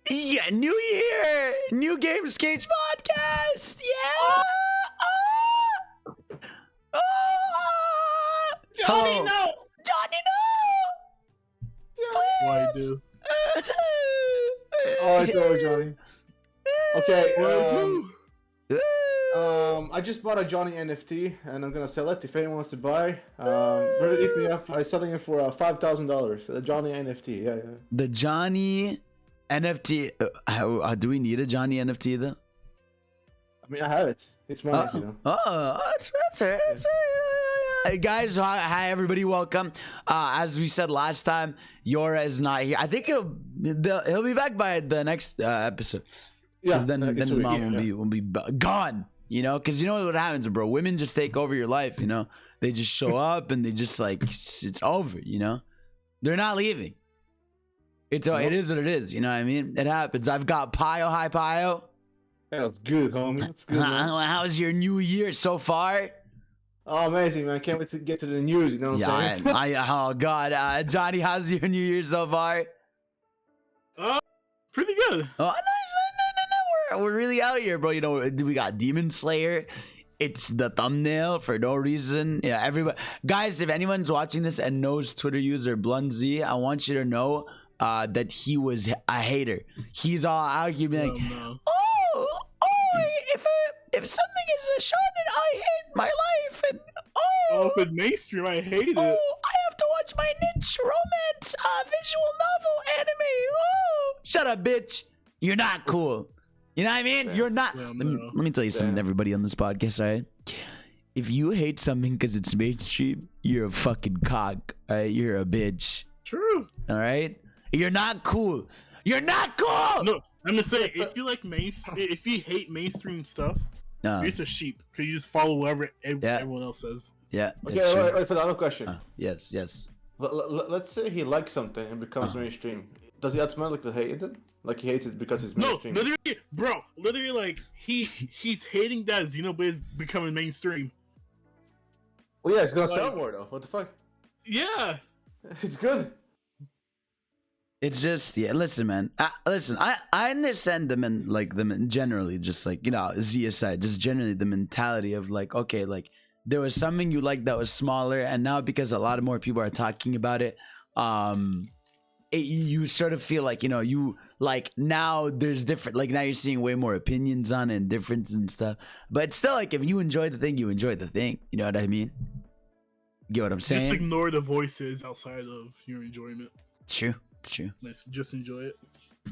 Yeah, new year, new Games Cage podcast. Yeah. Johnny, Hello. no! Johnny, no. Why Please. do? Oh, it's over, Johnny. Okay, Ooh. I just bought a Johnny NFT, and I'm gonna sell it if anyone wants to buy. Really hit me up. I'm selling it for $5,000. The Johnny NFT, yeah. The Johnny NFT. Do we need a Johnny NFT though? I mean, I have it. It's mine, you know. That's right. Hey guys, hi everybody, welcome. As we said last time, Yora is not here. I think he'll be back by the next episode. Yeah, Because then his mom will be gone. You know, because you know what happens, bro. Women just take over your life. You know, they just show up and they just like it's over. You know, they're not leaving. It is what it is. You know what I mean? It happens. I've got Pio. Hi, Pio. That was good, homie. That's good, man. How's your new year so far? Oh, amazing, man. Can't wait to get to the news, you know what I'm saying? Oh God, Johnny, how's your new year so far? Pretty good. Oh, nice. No. We're really out here, bro. You know, we got Demon Slayer. It's the thumbnail for no reason. Yeah, everybody, guys. If anyone's watching this and knows Twitter user BluntZ, I want you to know that he was a hater. He's all out here being like, No. if something is shonen, I hate my life, and Oh, if it's mainstream, I hate it. I have to watch my niche romance visual novel anime. Oh, shut up, bitch. You're not cool. You know what I mean? Damn. You're not. Damn, Let me tell you something, Damn. everybody on this podcast, all right? If you hate something because it's mainstream, you're a fucking cock, all right? You're a bitch, True. all right? You're not cool. You're not cool. No, I'm gonna say if you like if you hate mainstream stuff, No. you're just a sheep because you just follow whatever everyone else says. Yeah. Okay, it's true. wait for the other question. Yes. Let's say he likes something and becomes mainstream. Does he automatically hate it? Like he hates it because it's No, mainstream? literally, like he's hating that Xenoblade is becoming mainstream. Well, yeah, it's gonna Like- sell more though. What the fuck? Yeah. It's good. It's just, yeah, listen, man. I understand them and like them generally, just like, you know, Z aside, just generally the mentality of like, okay, like there was something you liked that was smaller, and now because a lot of more people are talking about it, you sort of feel like, you know, you like now there's different, like now you're seeing way more opinions on it and difference and stuff. But it's still like if you enjoy the thing, you enjoy the thing. You know what I mean? Get what I'm saying? Just ignore the voices outside of your enjoyment. It's true. It's true. Like, just enjoy it.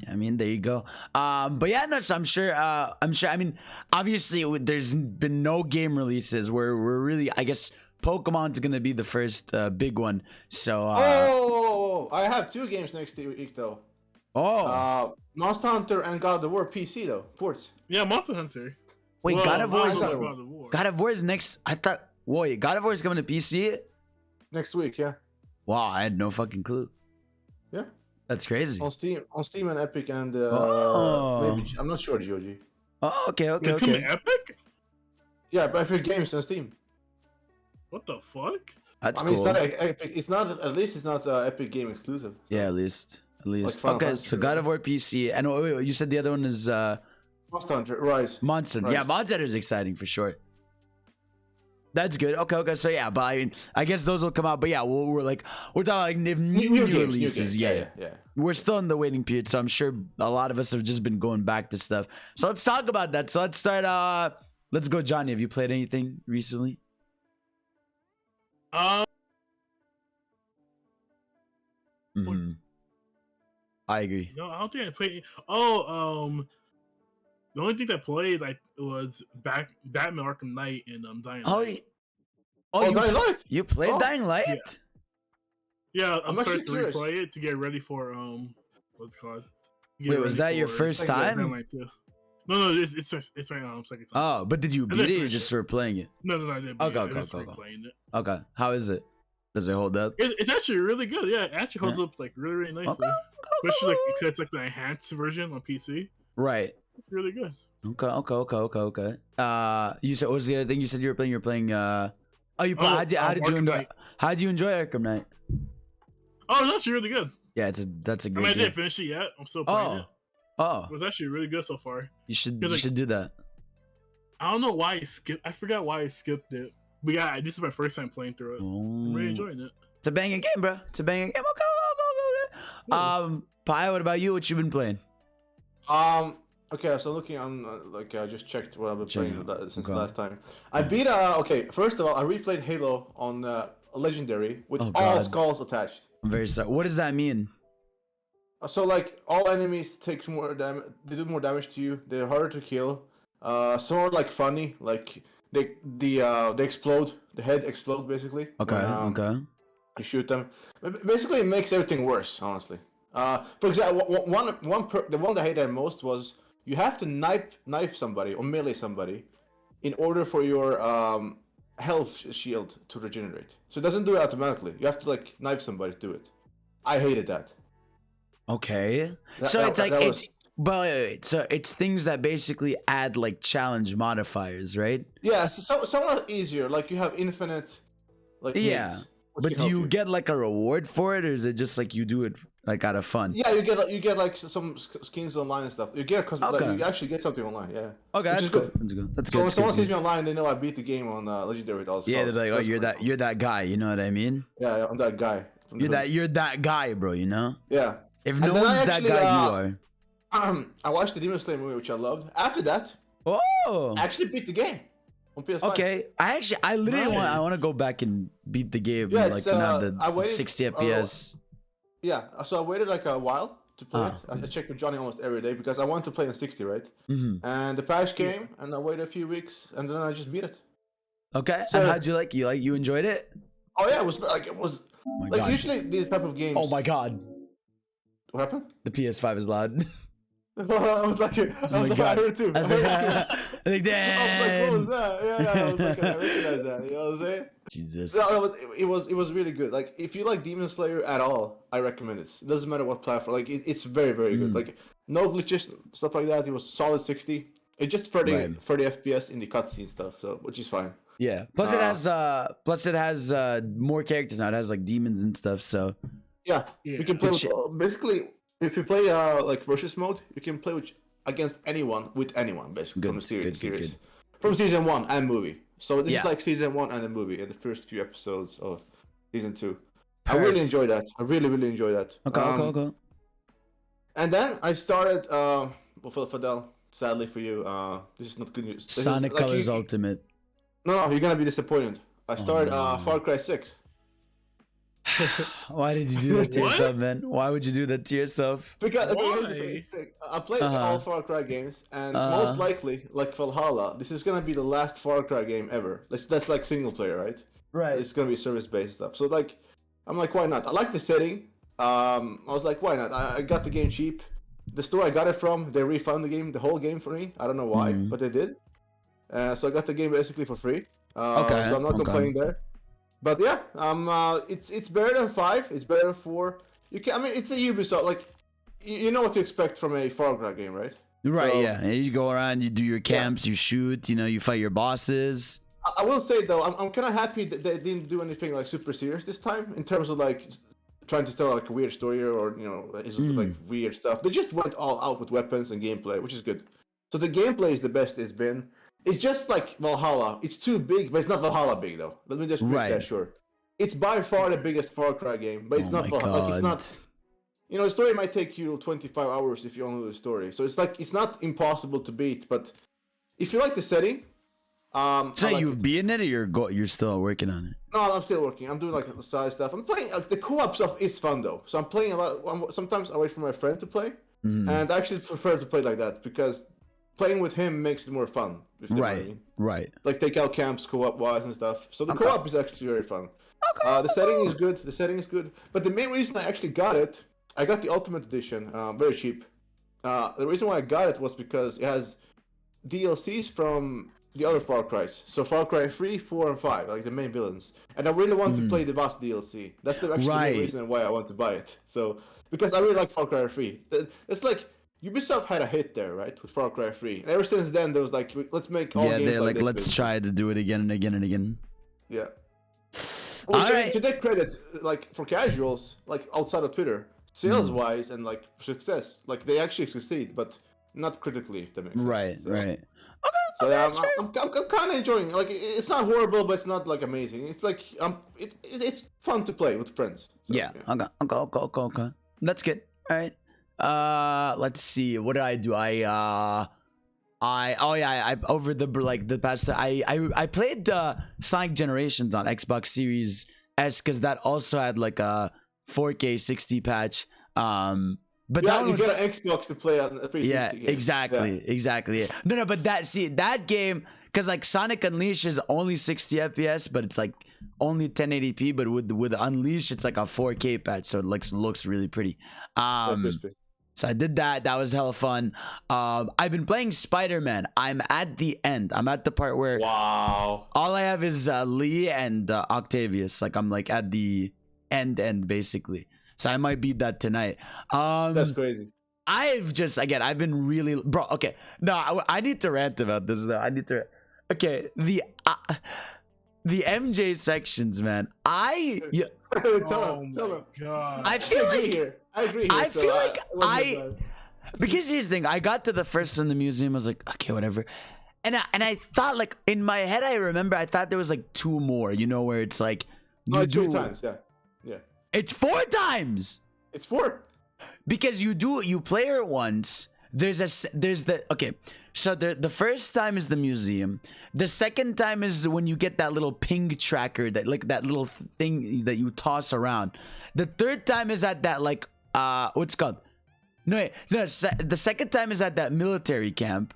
I mean, there you go. But yeah, no, so I'm sure. I mean, obviously, there's been no game releases where we're really. I guess Pokemon's gonna be the first big one. So. I have 2 games next week though. Oh. Monster Hunter and God of War PC though. Ports. Yeah, Monster Hunter. Wait, Well, God of War. not God God of War. God of War is next. I thought. Wait, God of War is coming to PC. Next week, yeah. Wow, I had no fucking clue. Yeah. That's crazy. On Steam and Epic and maybe I'm not sure, Georgie. Oh, okay. It's coming Epic? Yeah, but Epic Games on Steam. What the fuck? That's I mean, cool. it's not Epic. It's not, at least it's not Epic Game exclusive. Yeah, at least. Final Okay, Fantasy, so God of War PC, and wait, you said the other one is Monster Hunter Rise. Monster. Right. Yeah, Monster Hunter is exciting for sure. That's good. Okay. So yeah, but I guess those will come out. But yeah, we're talking like new releases. Yeah. We're still in the waiting period, so I'm sure a lot of us have just been going back to stuff. So let's talk about that. So let's start. Let's go, Johnny. Have you played anything recently? Mhm. I agree. No, I don't think I played. The only thing I played was Batman Arkham Knight and Dying Light. Dying Light? You played Oh, Dying Light? yeah. Yeah, I'm actually starting to curious. replay it to get ready for what's it called? Get Wait, was ready that your for first Batman time? Light 2. No, it's right now. Second time. Oh, but did you I beat didn't it or finish just it. were playing it? No, I didn't. Okay, I'm just okay. replaying it. Okay. How is it? Does it hold up? It's actually really good. Yeah, it actually holds up like really nicely. Okay. Especially like because it's like the enhanced version on PC. Right. It's really good. Okay. You said what was the other thing you said you were playing? You're playing. How did you Arkham enjoy? Knight. How did you enjoy Arkham Knight? Oh, it's actually really good. Yeah, that's a I great mean, I game. didn't finish it yet. I'm still playing it. Oh, It was actually really good so far. you should Cause, like, do that. I don't know why I skipped. I forgot why I skipped it. But yeah, this is my first time playing through it. I'm really enjoying it. It's a banging game, bro. It's a banging game. Okay. Yes. Pi, what about you? What you been playing? Okay, so looking on, I just checked what I've been playing since Okay. last time. I beat, okay, first of all, I replayed Halo on Legendary with Oh, all God. skulls attached. I'm very sorry. What does that mean? So, like, all enemies takes more damage, they do more damage to you, they're harder to kill. Some are, like, funny, like, they explode, the head explode, basically. Okay, when, okay. You shoot them. Basically, it makes everything worse, honestly. For example, the one that I hated most was you have to knife somebody or melee somebody in order for your health shield to regenerate. So it doesn't do it automatically. You have to like knife somebody to do it. I hated that. Okay. That- So that- it's like that it's was- but wait. So it's things that basically add like challenge modifiers, right? Yeah, so somewhat easier. Like you have infinite, like Yeah. hits, which But can do help you get like a reward for it, or is it just like you do it like out of fun? Yeah, you get like some skins online and stuff. You get Okay. like, you actually get something online. Yeah. Okay, Which that's is cool. good. That's good. That's So good. when That's someone good. sees me online, they know I beat the game on Legendary with all Yeah, they're skulls. like, oh, That's you're pretty that cool. you're that guy. You know what I mean? Yeah, I'm that guy. from You're the hood. you're that guy, bro. You know? Yeah. If And no then I one's that actually, guy, you are. I watched the Demon Slayer movie, which I loved. After that, Oh. I actually beat the game on PS5. Okay. I literally Nice. want to go back and beat the game. Yeah, like it's, now I the waited- 60 FPS. Yeah, so I waited like a while to play Ah. it. I checked with Johnny almost every day because I wanted to play on 60, right? Mhm. And the patch came, and I waited a few weeks, and then I just beat it. Okay. So- And how'd you like? You enjoyed it? Oh yeah, it was Oh my like god. usually these type of games. Oh my god. What happened? The PS5 is loud. I was like, Oh my I god. heard it too. I was like, I heard it too. I was like, I was like, what was damn. that? Yeah, I was like, I recognize that. You know what I'm saying? Jesus. No, it was really good. Like if you like Demon Slayer at all, I recommend it. It doesn't matter what platform. Like it's very good. Like no glitches, stuff like that. It was solid 60. It just 30 Right. 30 FPS in the cutscene stuff, so which is fine. Yeah. Plus it has more characters now. It has like demons and stuff. So Yeah, Yeah. you can play Which- with, basically if you play like versus mode, you can play against anyone with anyone basically Good, from the series. good. From season 1 and movie. So this Yeah. is like season 1 and the movie and the first few episodes of season 2. I Perf. really enjoy that. I really enjoy that. okay. And then I started well, Fidel, sadly for you, this is not good news. This is- Sonic like, Colors you- Ultimate. No, you're gonna be disappointed. I started no. Far Cry 6. Why did you do that to What? yourself, man? Why would you do that to yourself? Because okay, here's the Why? thing. I played Uh-huh. all Far Cry games, and Uh-huh. most likely, like Valhalla, this is gonna be the last Far Cry game ever. That's like single player, right? Right. It's gonna be service based stuff. So like, I'm like, why not? I like the setting. I was like, why not? I got the game cheap. The store I got it from, they refunded the whole game for me. I don't know why, Mhm. but they did. So I got the game basically for free. Okay, So I'm not okay. complaining there. But yeah, it's better than 5. It's better than 4. I mean, it's a Ubisoft. Like, you know what to expect from a Far Cry game, right? Right, So- yeah. You go around, you do your camps, you shoot, you fight your bosses. I will say though, I'm kind of happy that they didn't do anything like super serious this time in terms of like trying to tell like a weird story or like weird stuff. They just went all out with weapons and gameplay, which is good. So the gameplay is the best it's been. It's just like Valhalla. It's too big, but it's not Valhalla big though. Let me just make Right. that sure. It's by far the biggest Far Cry game, but it's Oh not my Valhalla. Like, it's God. not. The story might take you 25 hours if you only do the story. So it's like it's not impossible to beat, but if you like the setting, So I like you've beaten it, or you're still working on it? No, I'm still working. I'm doing like the side stuff. I'm playing the co-op stuff is fun though. So I'm playing a lot. Sometimes I wait for my friend to play, Mhm. and I actually prefer to play like that because playing with him makes it more fun. If you know what I mean. Right. Like take out camps co-op wise and stuff. So the Okay. co-op is actually very fun. The setting is good. The setting is good. But the main reason I actually got it, I got the Ultimate Edition, very cheap. The reason why I got it was because it has DLCs from the other Far Cry's. So Far Cry 3, 4, and 5, like the main villains. And I really want to play the vast DLC. That's actually the Right. main reason why I want to buy it. So because I really like Far Cry 3. It's like Ubisoft had a hit there, right, with Far Cry 3. And ever since then, there was like, let's make all Yeah, games they're like like, this, let's basically. try to do it again and again and again. Yeah. Well, Alright. to their credit, like for casuals, like outside of Twitter, sales wise and like success. Like they actually succeed, but not critically. If that makes sense. Right, So, right. So yeah, I'm kind of enjoying it. Like it's not horrible, but it's not like amazing. It's like it's fun to play with friends. So, Yeah. Okay. That's good. All right. Let's see. What did I do? I over the past I played Sonic Generations on Xbox Series S because that also had like a 4K 60 patch. But yeah, that you get an Xbox to play on a 360 yeah, game. exactly. No, but that game, because like Sonic Unleashed is only 60 FPS, but it's like only 1080p. But with Unleashed, it's like a 4K patch, so it looks really pretty. So I did that. That was hella fun. I've been playing Spider-Man. I'm at the end. I'm at the part where wow, all I have is Lee and Octavius. Like I'm like at the end basically. So I might beat that tonight. that's crazy. I've been really, bro. Okay, no, I need to rant about this though. Okay, the MJ sections, man. Tell him. God. I feel like I agree. I feel like because here's the thing. I got to the first one in the museum. I was like, okay, whatever. And I thought like in my head, I thought there was like 2 more. You know, where it's like no, it's 3 times. Yeah. It's 4 times. It's 4. Because you play her once. There's the okay. So the first time is the museum. The second time is when you get that little ping tracker, that like that little thing that you toss around. The third time is at that like what's it called? No, the second time is at that military camp.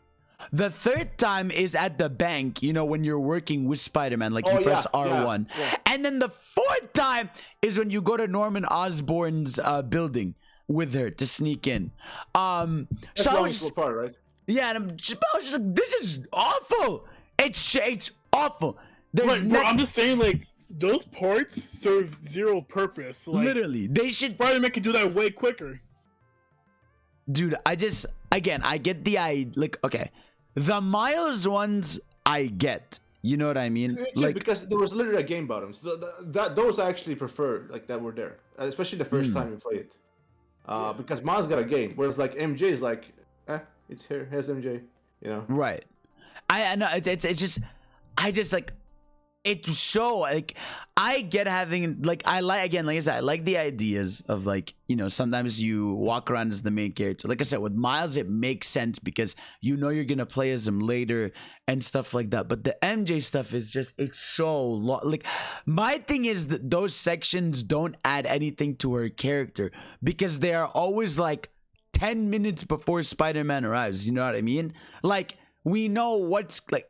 The third time is at the bank, you know, when you're working with Spider-Man, like you press R1. Yeah. And then the 4th time is when you go to Norman Osborn's building with her to sneak in. That's so the only cool part, right? Yeah, and I was just like, this is awful. It's awful. I'm just saying, like, those ports serve zero purpose. Like, literally, they should. Spider-Man can do that way quicker. Dude, I get okay. The Miles ones, I get. You know what I mean? Yeah, like because there was literally a game about them. So those I actually prefer, like that were there, especially the first time you play it. Because Miles got a game, whereas like MJ is like, it's here. Here's MJ. You know. Right. I know it's just I just like it's so like I get having like I said, I like the ideas of like, you know, sometimes you walk around as the main character. Like I said, with Miles it makes sense because you know you're gonna play as him later and stuff like that. But the MJ stuff is just it's so like my thing is that those sections don't add anything to her character because they are always like 10 minutes before Spider-Man arrives. You know what I mean? Like we know what's like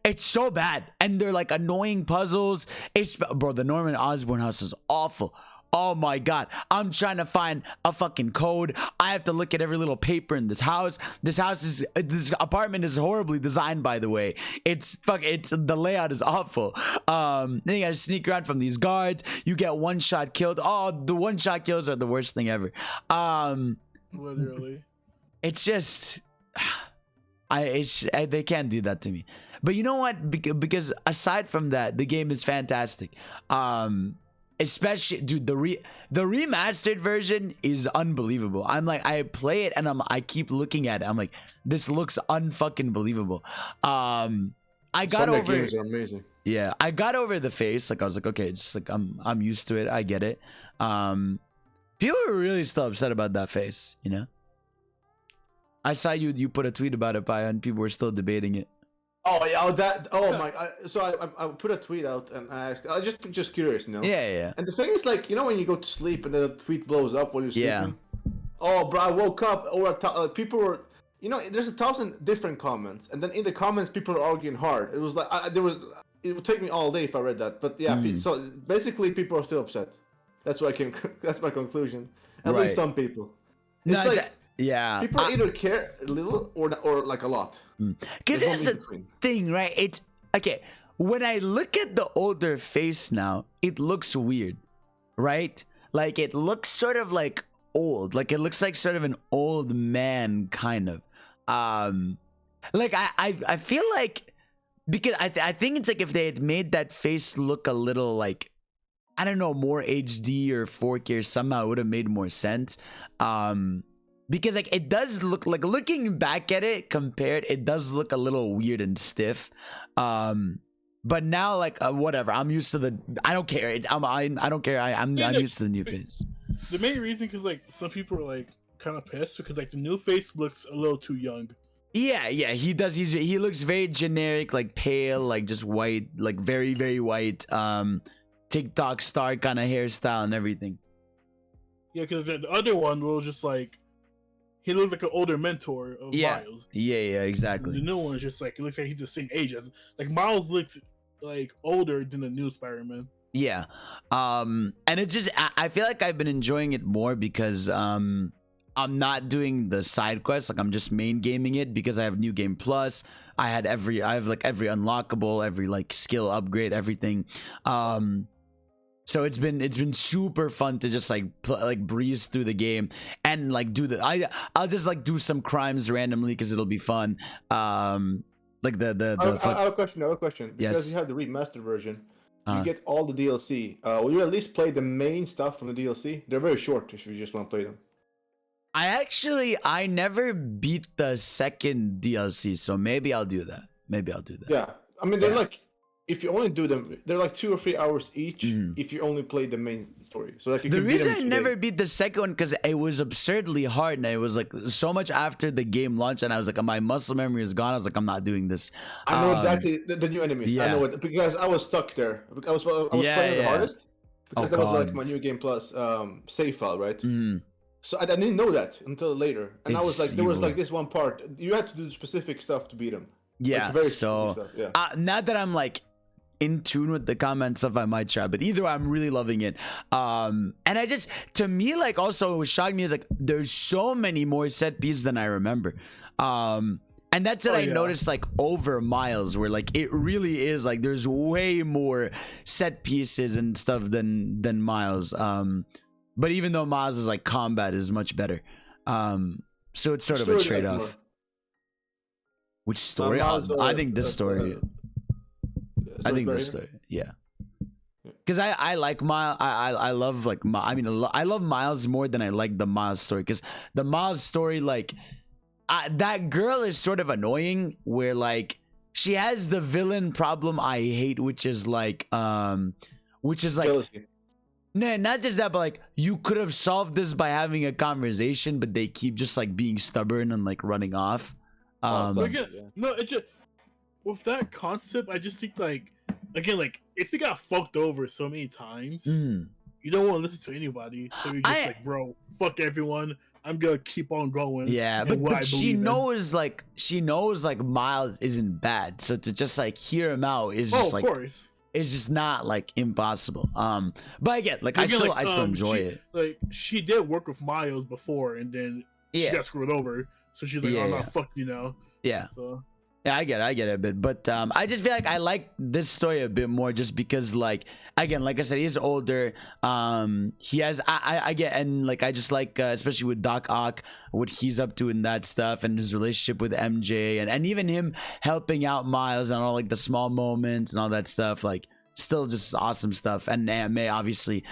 it's so bad, and they're like annoying puzzles. Bro, the Norman Osborn house is awful. Oh my god, I'm trying to find a fucking code. I have to look at every little paper in this house. This apartment is horribly designed, by the way. It's the layout is awful. Then you gotta sneak around from these guards. You get one shot killed. Oh, the one shot kills are the worst thing ever. Literally, it's just. They can't do that to me. But you know what? Because aside from that, the game is fantastic. Especially, dude, the remastered version is unbelievable. I'm like, I play it and I keep looking at it. I'm like, this looks unfucking believable. I got Some over. of the games are amazing. Yeah, I got over the face. Like I was like, okay, it's like I'm used to it. I get it. People were really still upset about that face. You know. I saw you put a tweet about it, and people were still debating it. Oh yeah, my! So I put a tweet out and I asked. I just curious, you know. Yeah. And the thing is, like, you know, when you go to sleep and then a tweet blows up while you're sleeping. Yeah. Oh, bro! I woke up, or people were, you know, there's 1,000 different comments, and then in the comments people are arguing hard. It was like it would take me all day if I read that, but yeah. So basically, people are still upset. That's what that's my conclusion. At least some people. Yeah, people either care a little or like a lot. Because here's the thing, right? It's okay. When I look at the older face now, it looks weird, right? Like it looks sort of like old. Like it looks like sort of an old man kind of. Like I feel like because I think it's like if they had made that face look a little like I don't know, more HD or 4K or somehow it would have made more sense. Because like it does look like, looking back at it compared, it does look a little weird and stiff. But now like whatever, I'm used to the. I don't care. I don't care. I'm used to the new face. The main reason, because like some people are like kind of pissed because like the new face looks a little too young. Yeah, he does. He looks very generic, like pale, like just white, like very, very white. TikTok star kind of hairstyle and everything. Yeah, because the other one was just like, he looks like an older mentor of Miles. Yeah, exactly. And the new one is just like, it looks like he's the same age as, like, Miles looks like older than the new Spider-Man. Yeah. And it just, I feel like I've been enjoying it more because I'm not doing the side quests. Like I'm just main gaming it because I have New Game Plus. I have every unlockable, every like skill upgrade, everything. So it's been super fun to just like breeze through the game and like I'll just like do some crimes randomly because it'll be fun. Like I have a question. Because Yes. you have the remastered version, you get all the DLC. Will you at least play the main stuff from the DLC? They're very short if you just want to play them. I never beat the second DLC, so maybe I'll do that. Yeah, I mean they're like, if you only do them, they're like 2 or 3 hours each. If you only play the main story, so like you The can beat reason them I today. never beat the second one because it was absurdly hard, and it was like so much after the game launched, and I was like, my muscle memory is gone. I was like, I'm not doing this. I know exactly the new enemies. Yeah. I know it because I was stuck there. I was playing the hardest because that was like my New Game Plus save file, right? So I didn't know that until later, and I was like, there was like this one part you had to do specific stuff to beat him. Yeah. Like, very So specific stuff, yeah. not that I'm like in tune with the comment stuff, I might try, but either way, I'm really loving it. And I just, to me, like also what shocked me is like there's so many more set pieces than I remember. And that's what I noticed like over Miles, where like it really is like there's way more set pieces and stuff than Miles. But even though Miles is like combat is much better. So it's sort of a trade-off. Which story? I think this story. I think this story, yeah. Because I like Miles. I love like I love Miles more than I like the Miles story. Because the Miles story, like that girl is sort of annoying. Where like she has the villain problem I hate, which is like Jealousy. no, not just that, but like you could have solved this by having a conversation, but they keep just like being stubborn and like running off. No, it just, with that concept, I just think like, again, like if you got fucked over so many times, you don't want to listen to anybody, so you're just like, bro, fuck everyone. I'm gonna keep on going. Yeah, but she knows like Miles isn't bad, so to just like hear him out is just like, of course, it's just not like impossible. But again, like I still enjoy it. Like she did work with Miles before, and then she got screwed over, so she's like, oh no, fuck you now. Yeah. So. Yeah, I get it a bit, but I just feel like I like this story a bit more just because, like, again, like I said, he's older. He has I get, and like I just like especially with Doc Ock, what he's up to and that stuff, and his relationship with MJ, and even him helping out Miles and all like the small moments and all that stuff. Like, still just awesome stuff. And Aunt May, obviously,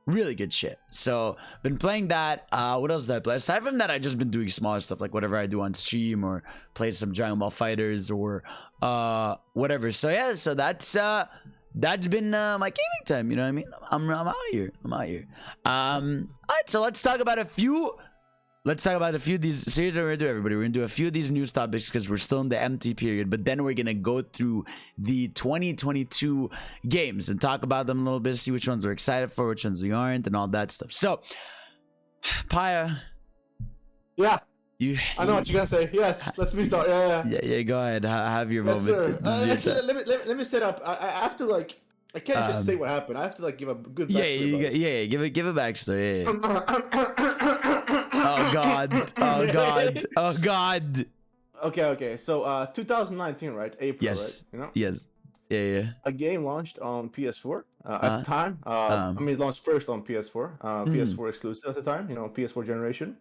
really good shit. So been playing that. What else did I play? Aside from that, I just been doing smaller stuff like whatever I do on stream or play some Dragon Ball Fighters or whatever. So yeah, so that's been my gaming time. You know what I mean? I'm out here. All right, so let's talk about a few of these series that we're gonna do, everybody. We're gonna do a few of these news topics because we're still in the empty period, but then we're gonna go through the 2022 games and talk about them a little bit, see which ones we're excited for, which ones we aren't, and all that stuff. So, Paya. Yeah. I know what you're gonna say. Yes, let's me start. Yeah, go ahead. Have your moment. Actually, let me set up. I have to like. I can't just say what happened. I have to like give a good backstory. Give a backstory. Oh God. Okay. So 2019, right? April. Yes. Right? You know? Yes. Yeah. A game launched on PS4 at the time. I mean, it launched first on PS4. PS4 exclusive at the time. You know, PS4 generation.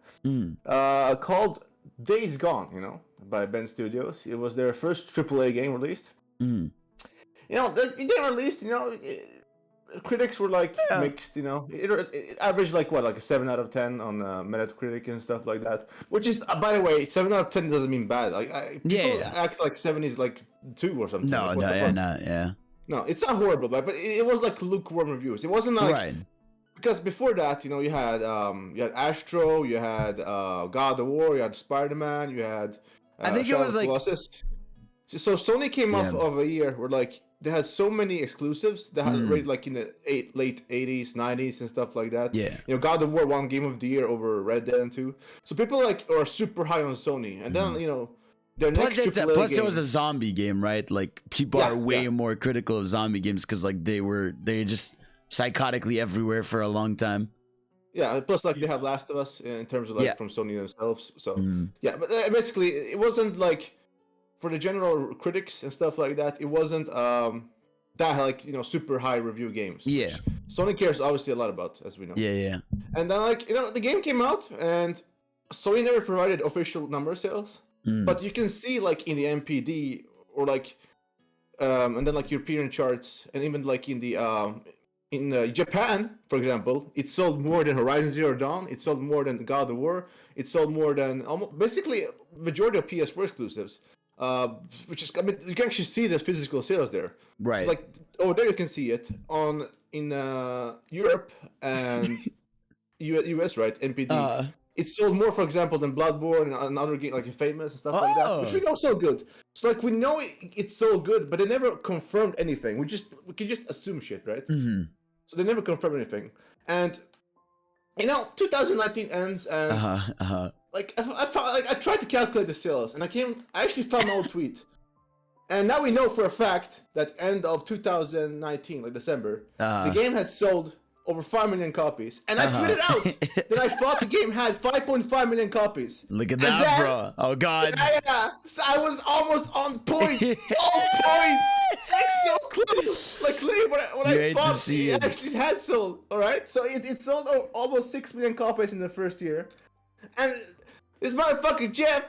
Called Days Gone. You know, by Ben Studios. It was their first AAA game released. You know, they released, you know, critics were like mixed, you know. It averaged like what, like a 7 out of 10 on Metacritic and stuff like that. Which is, by the way, 7 out of 10 doesn't mean bad. Like people act like 7 is like 2 or something. No, like, No, it's not horrible, but it was like lukewarm reviews. It wasn't like because before that, you know, you had Astro, you had God of War, you had Spider-Man, you had I think Shadow it was like Colossus. So Sony came off of a year where like they had so many exclusives that had rated like in the late 80s, 90s and stuff like that. Yeah. You know, God of War won Game of the Year over Red Dead 2. So people like are super high on Sony. And then, you know, their next plus it was a zombie game, right? Like people are way more critical of zombie games because like they just psychotically everywhere for a long time. Yeah, plus like they have Last of Us in terms of like from Sony themselves. So yeah, but basically it wasn't like for the general critics and stuff like that, it wasn't that like, you know, super high review games. Yeah. Sony cares obviously a lot about, as we know. Yeah. And then like, you know, the game came out and Sony never provided official number sales, but you can see like in the MPD or like and then like European charts and even like in the Japan, for example, it sold more than Horizon Zero Dawn, it sold more than God of War, it sold more than almost basically majority of PS4 exclusives. Which is, I mean, you can actually see the physical sales there. Right. Like, there you can see it in Europe and US, right? NPD. It sold more, for example, than Bloodborne and another game like Famous and stuff like that, which we know so good. So like we know it's so good, but they never confirmed anything. We can just assume shit, right? Mm-hmm. So they never confirmed anything, and you know, 2019 ends, and like I found, like I tried to calculate the sales, and I actually found an old tweet, and now we know for a fact that end of 2019, like December, the game had sold over 5 million copies, and I tweeted out that I thought the game had 5.5 million copies. Look at that, bro! Oh god! Yeah, so I was almost on point, on point, like so close, like literally what I thought it actually had sold. All right, so it sold almost 6 million copies in the first year, and this motherfucker Jeff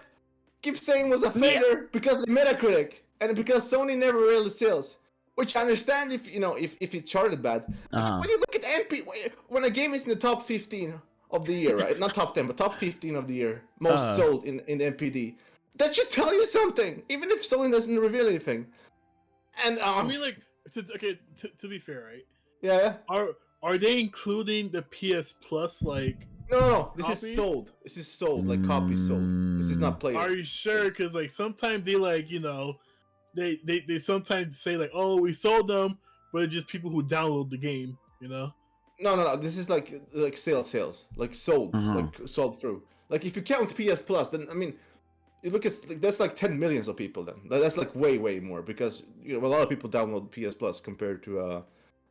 keeps saying it was a failure because of Metacritic and because Sony never realized sales. Which I understand if, you know, if it charted bad. When you look at MP, when a game is in the top 15 of the year, right? Not top 10, but top 15 of the year, most sold in the MPD. That should tell you something, even if Sony doesn't reveal anything. And I mean, like, to be fair, right? Yeah. Are they including the PS Plus like? No. Copies? This is sold, like copies sold. This is not played. Are you sure? Because like sometimes they like, you know. They sometimes say like, oh, we sold them, but it's just people who download the game, you know? No. This is like sales, like sold, like sold through. Like if you count PS Plus, then I mean, you look at like, that's like 10 millions of people. Then that's like way more because you know a lot of people download PS Plus compared to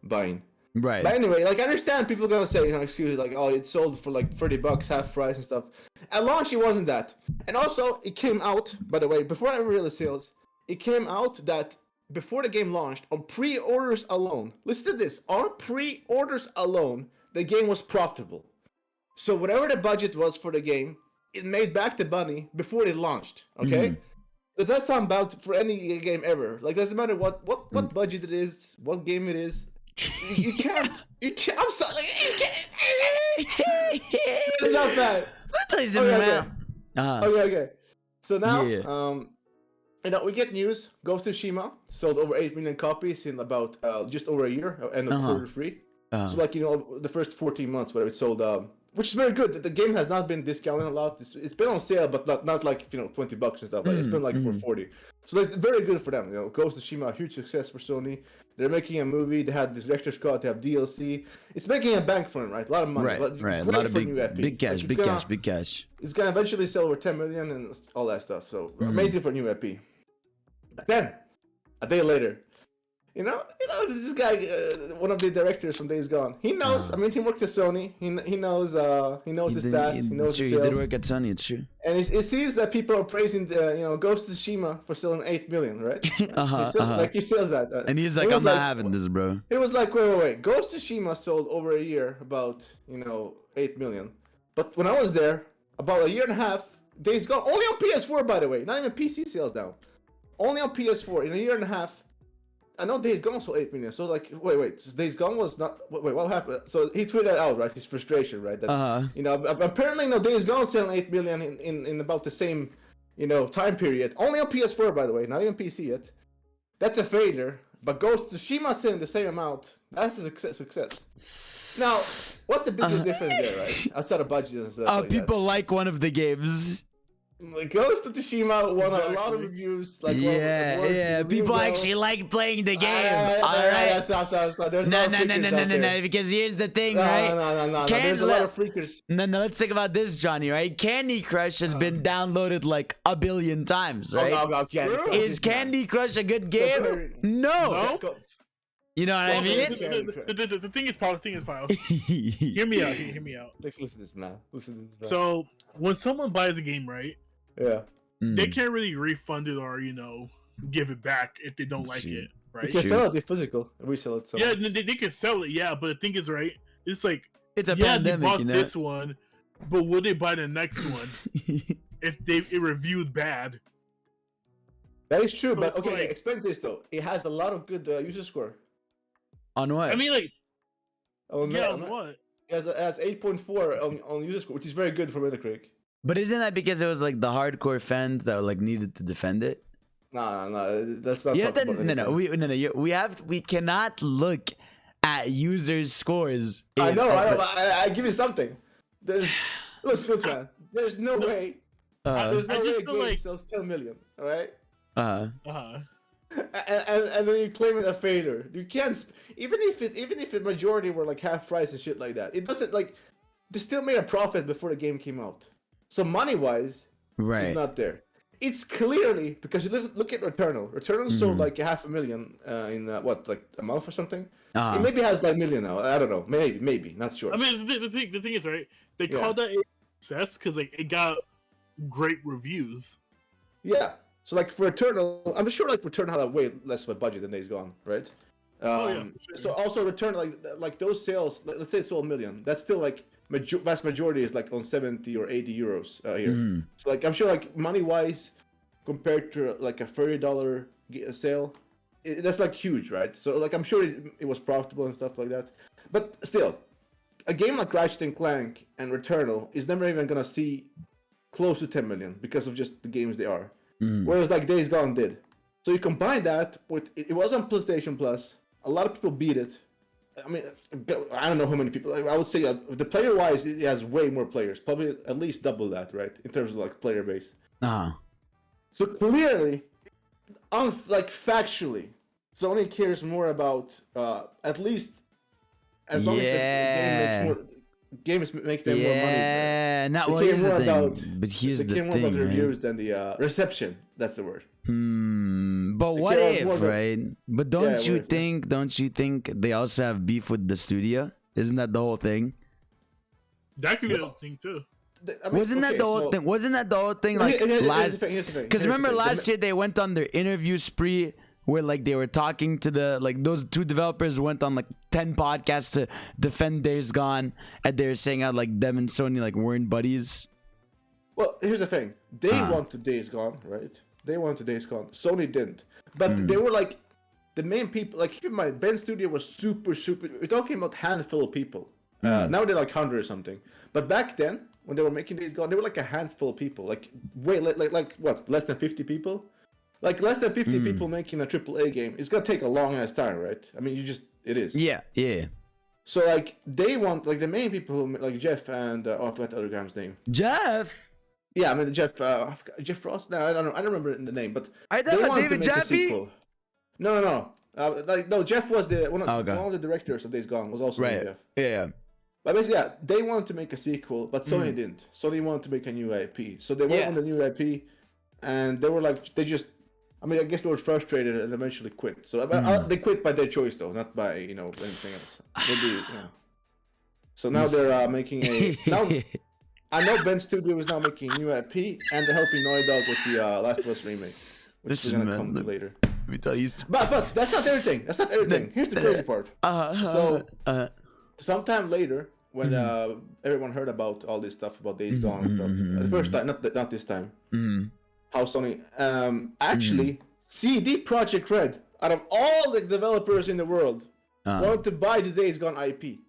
buying. Right. But anyway, like I understand people are gonna say, you know, excuse me, like oh, it sold for like $30, half price and stuff. At launch, it wasn't that, and also it came out, by the way, before I realized sales. It came out that before the game launched, on pre-orders alone, listen to this, on pre-orders alone, the game was profitable. So whatever the budget was for the game, it made back the money before it launched, okay? Does that sound bad for any game ever? Like, doesn't matter what budget it is, what game it is, you can't, I'm sorry, you can't, it's not bad. I'll tell you something, man. Okay. So now, you know, we get news. Ghost of Tsushima sold over 8 million copies in about just over a year, end of quarter three. So, like, you know, the first 14 months where it sold, which is very good. The game has not been discounted a lot. It's been on sale, but not like, you know, $20 and stuff. Like, it's been like for 40. So that's very good for them. You know, Ghost of Tsushima, a huge success for Sony. They're making a movie. They had this director's cut. They have DLC. It's making a bank for them, right? A lot of money. Right. A lot of big cash. It's gonna eventually sell over 10 million and all that stuff. So amazing for a new EP. Then, a day later, you know, this guy, one of the directors from Days Gone, he knows. I mean, he worked at Sony. He knows his stats. He knows sure, his he sales. did work at Sony. It's true. And he sees that people are praising the, you know, Ghost of Tsushima for selling 8 million, right? Like he sells that. And he's like, I'm not having this, bro. He was like, wait. Ghost of Tsushima sold over a year about, you know, 8 million. But when I was there, about a year and a half, Days Gone, only on PS4, by the way, not even PC sales now. Only on PS4 in a year and a half, I know Days Gone sold 8 million. So like, wait. So Days Gone was not. Wait, what happened? So he tweeted out, right, his frustration, right? That you know, apparently, Days Gone selling 8 million in about the same, time period. Only on PS4, by the way, not even PC yet. That's a failure. But Ghost of Tsushima selling the same amount. That's a success. Now, what's the biggest difference there, right? Outside of budget and stuff. People like one of the games. Like Ghost of Tsushima won a lot of reviews. Like people actually like playing the game. All right. Stop. No. Because here's the thing, right? No. There's a lot of freakers. No. Let's think about this, Johnny. Right? Candy Crush has been downloaded like 1 billion times, right? Is Candy Crush a good game? No. You know what I mean? The thing is, Paul. Hear me out. Listen to this, man. So when someone buys a game, right? Yeah. They can't really refund it or give it back if they don't like it, right? They can sell it physical, resell it. Yeah, they can sell it. Yeah, but the thing is, right? It's like it's a pandemic, they bought this one, but will they buy the next one if it reviewed bad? That is true, So but okay, like, explain this though. It has a lot of good user score. On what? I mean, like, on what? It has 8.4 on user score, which is very good for Metacritic. But isn't that because it was like the hardcore fans that like needed to defend it? No, that's not. You have to, we cannot look at users' scores. I know. I give you something. Look, man. There's no way. There's no way a game sells 10 million. All right. And then you claim it a failure. You can't. Even if the majority were like half price and shit like that, it doesn't like. They still made a profit before the game came out. So money-wise, it's not there. It's clearly because you look at Returnal. Returnal sold like 500,000 in like a month or something. It maybe has like 1 million now. I don't know. Maybe not sure. I mean, the thing is, right? They called that a success because like it got great reviews. Yeah. So like for Returnal, I'm sure like Returnal had a way less of a budget than Days Gone, right? Sure. So also Returnal like those sales, let's say it sold 1 million. That's still like. Vast majority is like on 70 or 80 euros here. So like I'm sure like money wise compared to like a $30 sale, that's like huge, right? So like I'm sure it was profitable and stuff like that. But still, a game like Ratchet and Clank and Returnal is never even gonna see close to 10 million because of just the games they are. Whereas like Days Gone did. So you combine that with it was on PlayStation Plus. A lot of people beat it. I mean, I don't know how many people. I would say the player-wise, it has way more players. Probably at least double that, right? In terms of like player base. So clearly, factually, Sony cares more about at least as long as the games make them more money. Yeah, not well. Here's the thing. But here's the thing. They care more about the reviews than the reception. That's the word. But what if, right? But don't you think they also have beef with the studio? Isn't that the whole thing? That could be the thing too. Wasn't that the whole thing? Wasn't that the whole thing? Like last, because remember last year they went on their interview spree where like they were talking to those two developers went on like 10 podcasts to defend Days Gone, and they were saying how like them and Sony like weren't buddies. Well, here's the thing. They wanted Days Gone, right? They wanted Days Gone. Sony didn't. But they were like the main people. Like keep in mind, Ben Studio was super. We're talking about handful of people. Now they're like 100 or something. But back then, when they were making Days Gone, they were like a handful of people. Like way like what? Less than 50 people. Like less than 50 people making a AAA game. It's gonna take a long ass time, right? I mean, it is. Yeah. So like they want like the main people who, like Jeff and I forgot the other guy's name. Jeff. Yeah, I mean Jeff Frost. No, I don't know. I don't remember the name, but I thought David Jaffe. No. Jeff was one of the directors of Days Gone. Was also Jeff. Yeah. But basically, they wanted to make a sequel, but Sony didn't. Sony wanted to make a new IP, so they went on the new IP, and they were like, I mean, I guess they were frustrated and eventually quit. So they quit by their choice, though, not by anything else. So now they're making a. I know Ben Studio is now making a new IP, and they're helping Naughty Dog with the Last of Us remake, which is gonna come later. Let me tell you. But that's not everything. That's not everything. Here's the crazy part. Sometime later, when everyone heard about all this stuff about Days Gone and stuff, the first time, not this time, how Sony actually CD Projekt Red out of all the developers in the world, wanted to buy the Days Gone IP.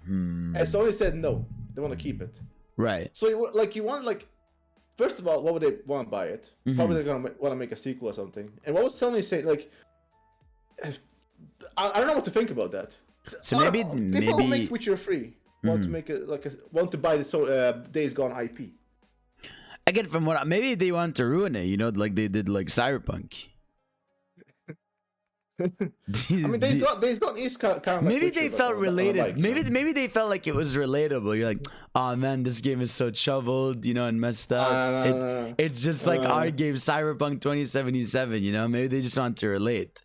And Sony said no. They want to keep it. Right. So you want like, first of all, what would they want to buy it? Probably they're gonna want to make a sequel or something. And what was Sony saying? Like, I don't know what to think about that. So maybe people who make Witcher 3 want to make want to buy the Days Gone IP. Again, from what maybe they want to ruin it, you know, like they did like Cyberpunk. I mean, Days Gone is kind of maybe like they Witcher, felt but related. like, Maybe they felt like it was relatable. You're like, oh man, this game is so shoveled, you know, and messed up. It's just like our game, Cyberpunk 2077. You know, maybe they just want to relate.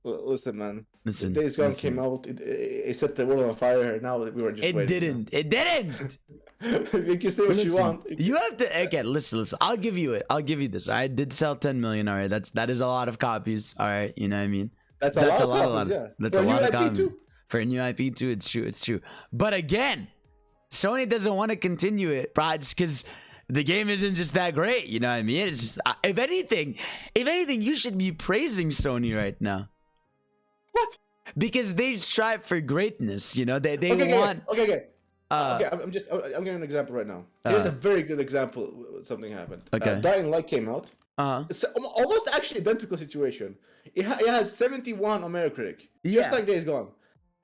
Listen, man. Listen, Days Gone came out. It set the world on fire. Now we were just. It waiting. didn't. It didn't. You can say what you want. You have to again. Listen. I'll give you it. I'll give you this. I did sell 10 million. All right. That is a lot of copies. All right. You know what I mean? That's a lot. Yeah. That's a lot of copies. For a new IP too. It's true. It's true. But again, Sony doesn't want to continue it, bro, just because the game isn't just that great. You know what I mean? It's just if anything, you should be praising Sony right now. What? Because they strive for greatness, you know. They want. Okay. I'm giving an example right now. Here's a very good example. Something happened. Okay. Dying Light came out. It's almost actually identical situation. It has 71 on Metacritic, just like Days Gone,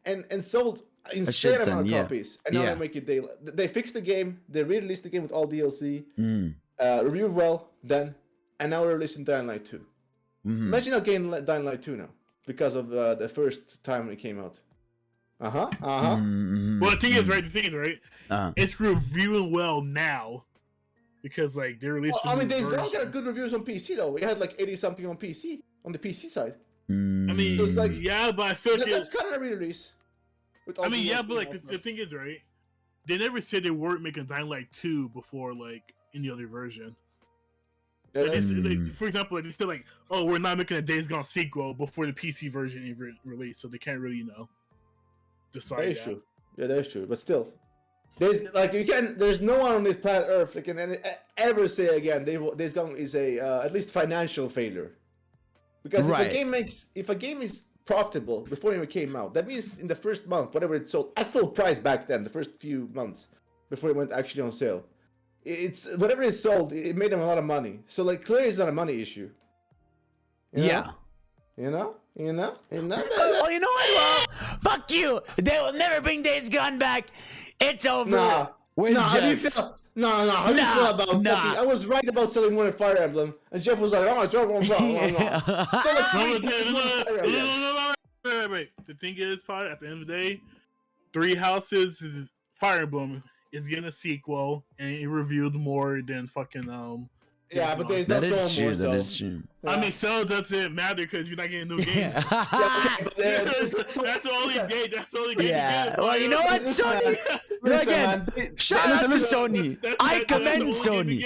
and sold insane amount of copies. And now they make it daily. They fixed the game. They re-released the game with all DLC. Reviewed well then, and now we're releasing Dying Light 2. Imagine how getting Dying Light 2 now. Because of the first time it came out. Well, the thing is, right? It's reviewing well now. Because, like, they released Days Gone got good reviews on PC, though. We had, like, 80-something on PC. On the PC side. I mean, it's like, yeah, but I feel like... That's kind of a re-release. I mean, yeah, but, like, the thing is, right? They never said they weren't making Dying Light 2 before, like, any other version. Like, for example, like, they said like, "Oh, we're not making a Days Gone sequel before the PC version even released," so they can't really, decide. That is true. Yeah, that is true. But still, there's no one on this planet Earth that can ever say again Days Gone is a at least financial failure. Because if a game is profitable before it came out, that means in the first month, whatever it sold at full price back then, the first few months before it went actually on sale. It's whatever it sold, it made them a lot of money. So like clearly it's not a money issue. You know? Oh, you know what? Well, fuck you. They will never bring Days Gone back. It's over. How do you feel? How do you feel about I was right about selling more than Fire Emblem, and Jeff was like, "Oh, it's wrong." Wait. The thing is, Pod, at the end of the day, Three Houses is Fire Emblem is getting a sequel, and it reviewed more than fucking Yeah, but there's no more. That is true. Yeah. I mean, sale doesn't matter because you're not getting a new game. That's the only game. That's the only game. Yeah. Well, you know what, Sony? Shout out to Sony. I commend Sony.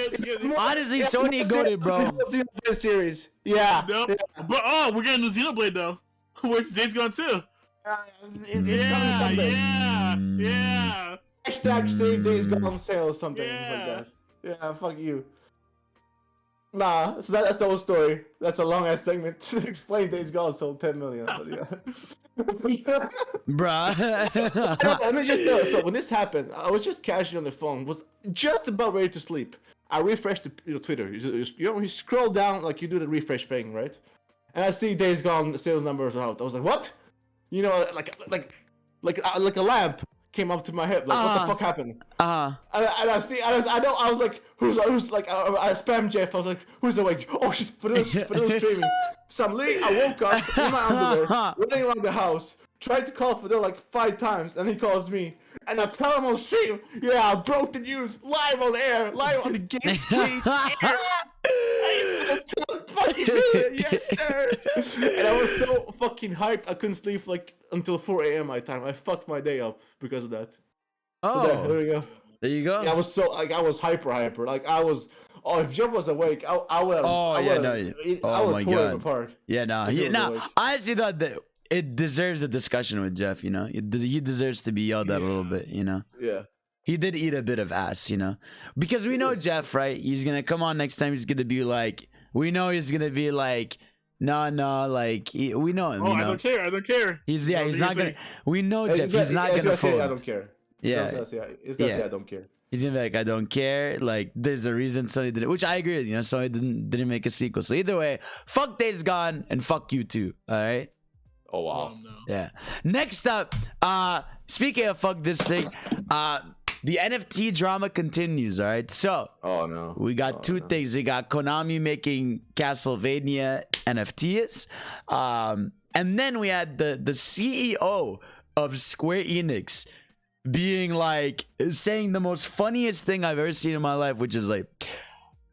Honestly, Sony got it, bro. Xenoblade series. Yeah. But we're getting a new Xenoblade though. Where's Days Gone 2? Yeah. Hashtag save Days Gone on sale or something like that. Yeah, fuck you. Nah, so that's the whole story. That's a long ass segment to explain Days Gone sold 10 million. But yeah. Bruh. Let me just tell you. So when this happened, I was just casually on the phone, was just about ready to sleep. I refreshed the Twitter. You scroll down like you do the refresh thing, right? And I see Days Gone sales numbers are out. I was like, what? You know, like a lamp came up to my head. Like, what the fuck happened? And I was like, who's like, I spammed Jeff. I was like, who's awake? Oh shit, for this streaming. So I woke up in my underwear, running around the house, tried to call Fidel like 5 times, and he calls me. And I tell him on stream, yeah, I broke the news live on air, live on the game screen. I said, fucking yes sir. And I was so fucking hyped, I couldn't sleep like until 4 a.m. my time. I fucked my day up because of that. Oh, so there we go. There you go. Yeah, I was so like I was hyper. Like I was. Oh, if Jeff was awake, I would. Oh yeah, no. Oh my god. Apart. Yeah, no. I actually thought that it deserves a discussion with Jeff. You know, he deserves to be yelled at a little bit. You know. Yeah. He did eat a bit of ass, you know, because we know Jeff, right? He's gonna come on next time. He's gonna be like, we know he's gonna be like, No, like we know him. Oh, You know? I don't care. He's You know, he's he's not gonna. like, We know He's Jeff. He's not gonna say, I fold. don't care. Yeah. He's gonna say, I don't care. He's gonna be like, I don't care. Like, there's a reason Sony did it, which I agree with. You know, Sony didn't make a sequel. So either way, fuck Days Gone and fuck you too. All right. Oh wow. no. Yeah. Next up, speaking of fuck this thing, the NFT drama continues. All right. So Oh no. we got two things. We got Konami making Castlevania NFTs, and then we had the CEO of Square Enix being like saying the most funniest thing I've ever seen in my life, which is like,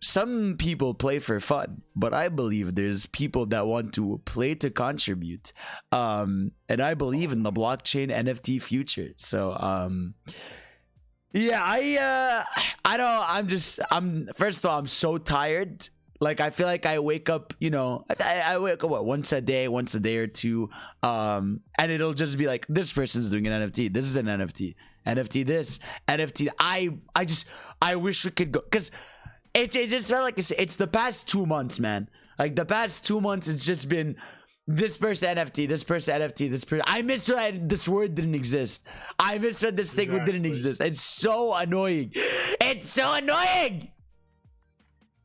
some people play for fun, but I believe there's people that want to play to contribute. And I believe in the blockchain NFT future. So yeah, I'm first of all, I'm so tired. Like, I feel like I wake up, you know, I wake up once a day or two, and it'll just be like, this person's doing an NFT, this is an NFT this, NFT. I wish we could go, because it just felt like it's the past 2 months, man. Like, the past 2 months, it's just been this person NFT, this person NFT, this person. I misread this word didn't exist. I misread this thing didn't exist. It's so annoying. It's so annoying.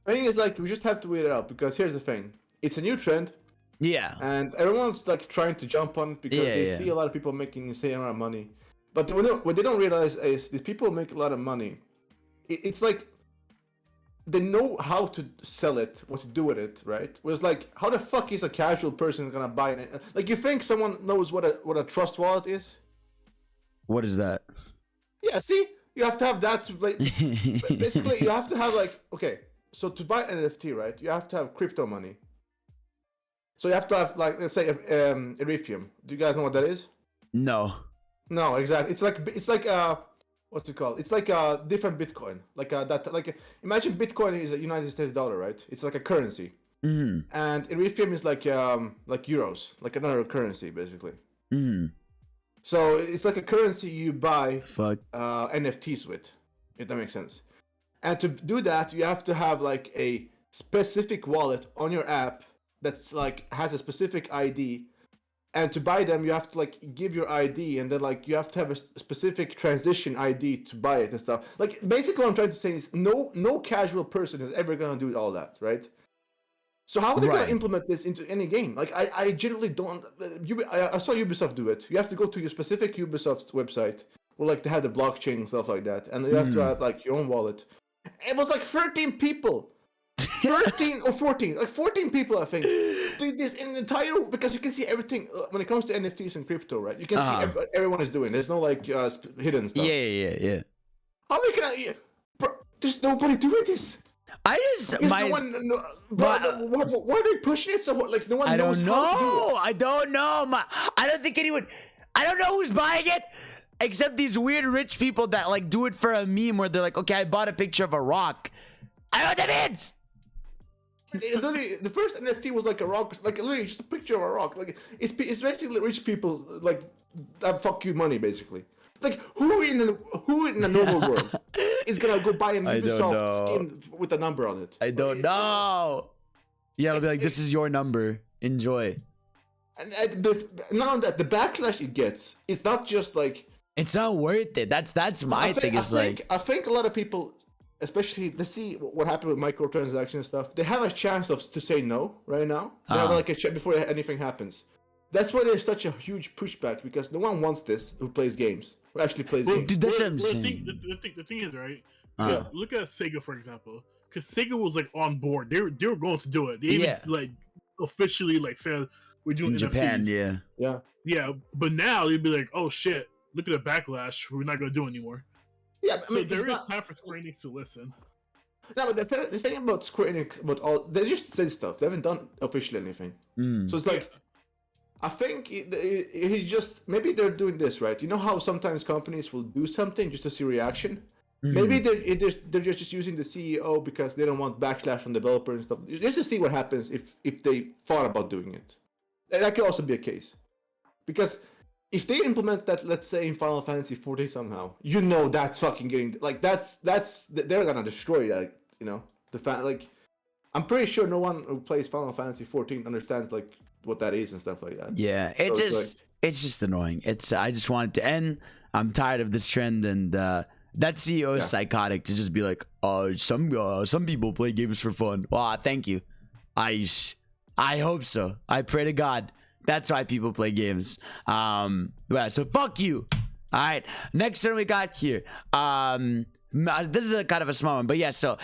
The thing is, like, we just have to wait it out, because here's the thing: it's a new trend, Yeah. and everyone's like trying to jump on it because they see a lot of people making insane amount of money. But what they don't realize is these people make a lot of money. It's like they know how to sell it, what to do with it, right? Whereas, like, how the fuck is a casual person gonna buy it? Like, you think someone knows what a trust wallet is? What is that? Yeah, see, you have to have that. Like, basically, you have to have, like, okay. So to buy an NFT, right, you have to have crypto money. So you have to have, like, let's say, Ethereum. Do you guys know what that is? No. No, exactly. It's like what's it called? It's like a different Bitcoin. Imagine Bitcoin is a United States dollar, right? It's like a currency. Mm-hmm. And Ethereum is like euros, like another currency, basically. Mm-hmm. So it's like a currency you buy NFTs with, if that makes sense. And to do that, you have to have like a specific wallet on your app that's like has a specific ID. And to buy them, you have to like give your ID, and then like you have to have a specific transition ID to buy it and stuff. Like, basically, what I'm trying to say is no casual person is ever gonna do all that, right? So how are they gonna implement this into any game? Like, I generally don't. I saw Ubisoft do it. You have to go to your specific Ubisoft website, where like they have the blockchain and stuff like that, and you have to have like your own wallet. It was like 13 people. 13 or 14, like 14 people, I think, did this in the entire, because you can see everything when it comes to NFTs and crypto, right? You can see everyone is doing. There's no like hidden stuff. Yeah. How they can bro, there's nobody doing this. I just why are they pushing it so like no one I knows don't know. how to do it? I don't know. I don't think anyone. I don't know who's buying it, except these weird rich people that like do it for a meme where they're like, okay, I bought a picture of a rock. I know what that means. Literally, the first NFT was like a rock, like literally just a picture of a rock. Like, it's basically rich people like that fuck you money, basically. Like, who in the normal world is gonna go buy a Ubisoft skin with a number on it? I don't know. Yeah, it'll be like, this is your number. Enjoy. And not only that, the backlash it gets, it's not just like, it's not worth it. That's my thing. I think a lot of people, especially they see what happened with microtransactions and stuff, they have a chance to say no right now. They have like a check before anything happens. That's why there's such a huge pushback, because no one wants this who plays games. Who actually plays games. Dude, that's what I'm saying. The thing is, right? Yeah, look at Sega, for example. Because Sega was like on board. They were going to do it. They even like officially like said we're doing in Japan, NFTs. Yeah. But now you'd be like, oh shit, look at the backlash. We're not going to do it anymore. Yeah, but, so there is time for Square Enix to listen. No, but the thing about Square Enix, they just said stuff. They haven't done officially anything. So it's like, I think he's just, maybe they're doing this, right? You know how sometimes companies will do something just to see reaction? Maybe they're just using the CEO because they don't want backlash from developers and stuff, just to see what happens if they thought about doing it. That could also be a case. Because if they implement that, let's say in Final Fantasy 14 somehow, you know that's fucking getting, like, that's they're gonna destroy that, you know, the fan, like, I'm pretty sure no one who plays Final Fantasy 14 understands like what that is and stuff like that. Yeah, it's just annoying. I just want it to end. I'm tired of this trend, and that CEO is psychotic to just be like, oh, some people play games for fun. Well, thank you. I hope so. I pray to God that's why people play games. Yeah, so fuck you. All right, next one we got here. This is a kind of a small one, but yeah, so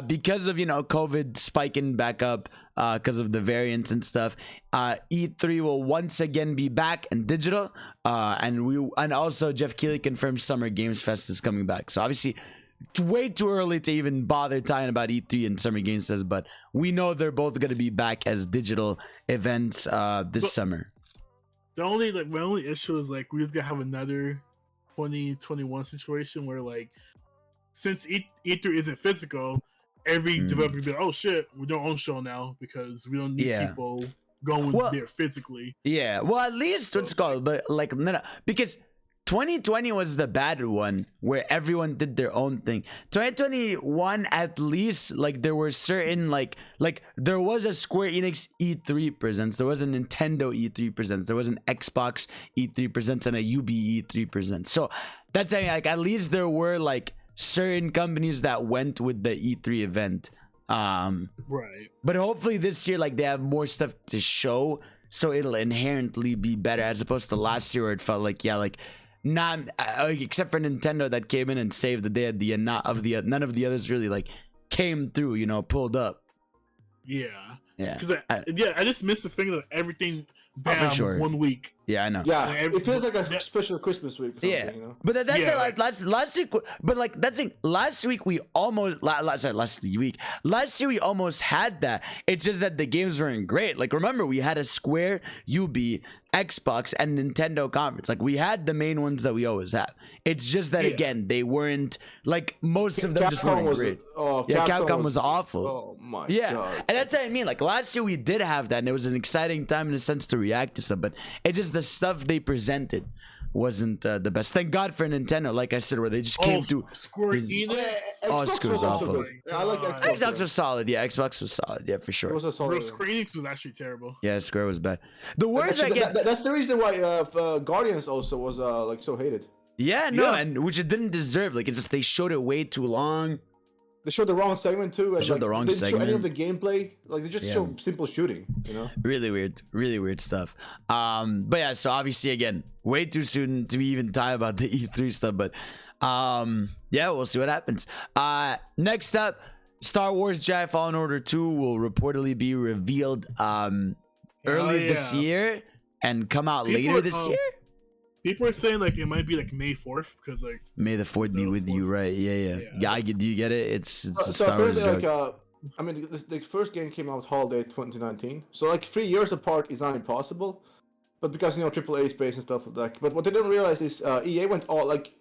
because of COVID spiking back up because of the variants and stuff, E3 will once again be back in digital, and also Jeff Keighley confirmed Summer Games Fest is coming back. So obviously it's way too early to even bother talking about E3 and Summer Games Fest, but we know they're both going to be back as digital events this summer. My only issue is like we just gonna have another 2021 situation where like, since E3 isn't physical, every developer will be like, oh shit, we don't own show now because we don't need people going there physically. Yeah, well, at least what's called, but like, no, because 2020 was the bad one where everyone did their own thing. 2021, at least, like there were certain like there was a Square Enix E3 presents, there was a Nintendo E3 presents, there was an Xbox E3 presents, and a UB E3 presents. So that's saying like at least there were like certain companies that went with the E3 event, right? But hopefully this year, like they have more stuff to show, so it'll inherently be better as opposed to last year where it felt like not except for Nintendo that came in and saved the day at the end. None of the others really like came through, pulled up. Yeah. Because I just miss the thing that everything bam, for sure. 1 week. Yeah, I know. Yeah, it feels like a special Christmas week. Yeah, but that's last week. But like that's it. Last week we almost last year we almost had that. It's just that the games weren't great. Like remember we had a Square, UB, Xbox, and Nintendo conference. Like we had the main ones that we always have. It's just that again they weren't like most of them Capcom just weren't great. Capcom was awful. Oh my god. And that's what I mean. Like last year we did have that, and it was an exciting time in a sense to react to stuff. But it just the stuff they presented wasn't the best. Thank God for Nintendo, like I said, where they just came through. Square Enix. Square was awful. I like Xbox was solid. Yeah, Xbox was solid. Yeah, for sure. Square Enix was actually terrible. Yeah, Square was bad. The words I get. That's the reason why Guardians also was like so hated. Yeah, no, and which it didn't deserve. Like it's just they showed it way too long. They showed the wrong segment too. And, they showed the wrong segment. They didn't show any of the gameplay. Like they just showed simple shooting. Really weird stuff. But yeah, so obviously again, way too soon to even talk about the E3 stuff. But yeah, we'll see what happens. Next up, Star Wars Jedi Fallen Order 2 will reportedly be revealed early this year and come out later this year. People are saying like it might be like May 4th because like May the 4th be with you, right? Yeah. Do you get it? It's a Star Wars joke. I mean, the first game came out holiday 2019, so like 3 years apart is not impossible. But because AAA space and stuff like that. But what they didn't realize is EA went all like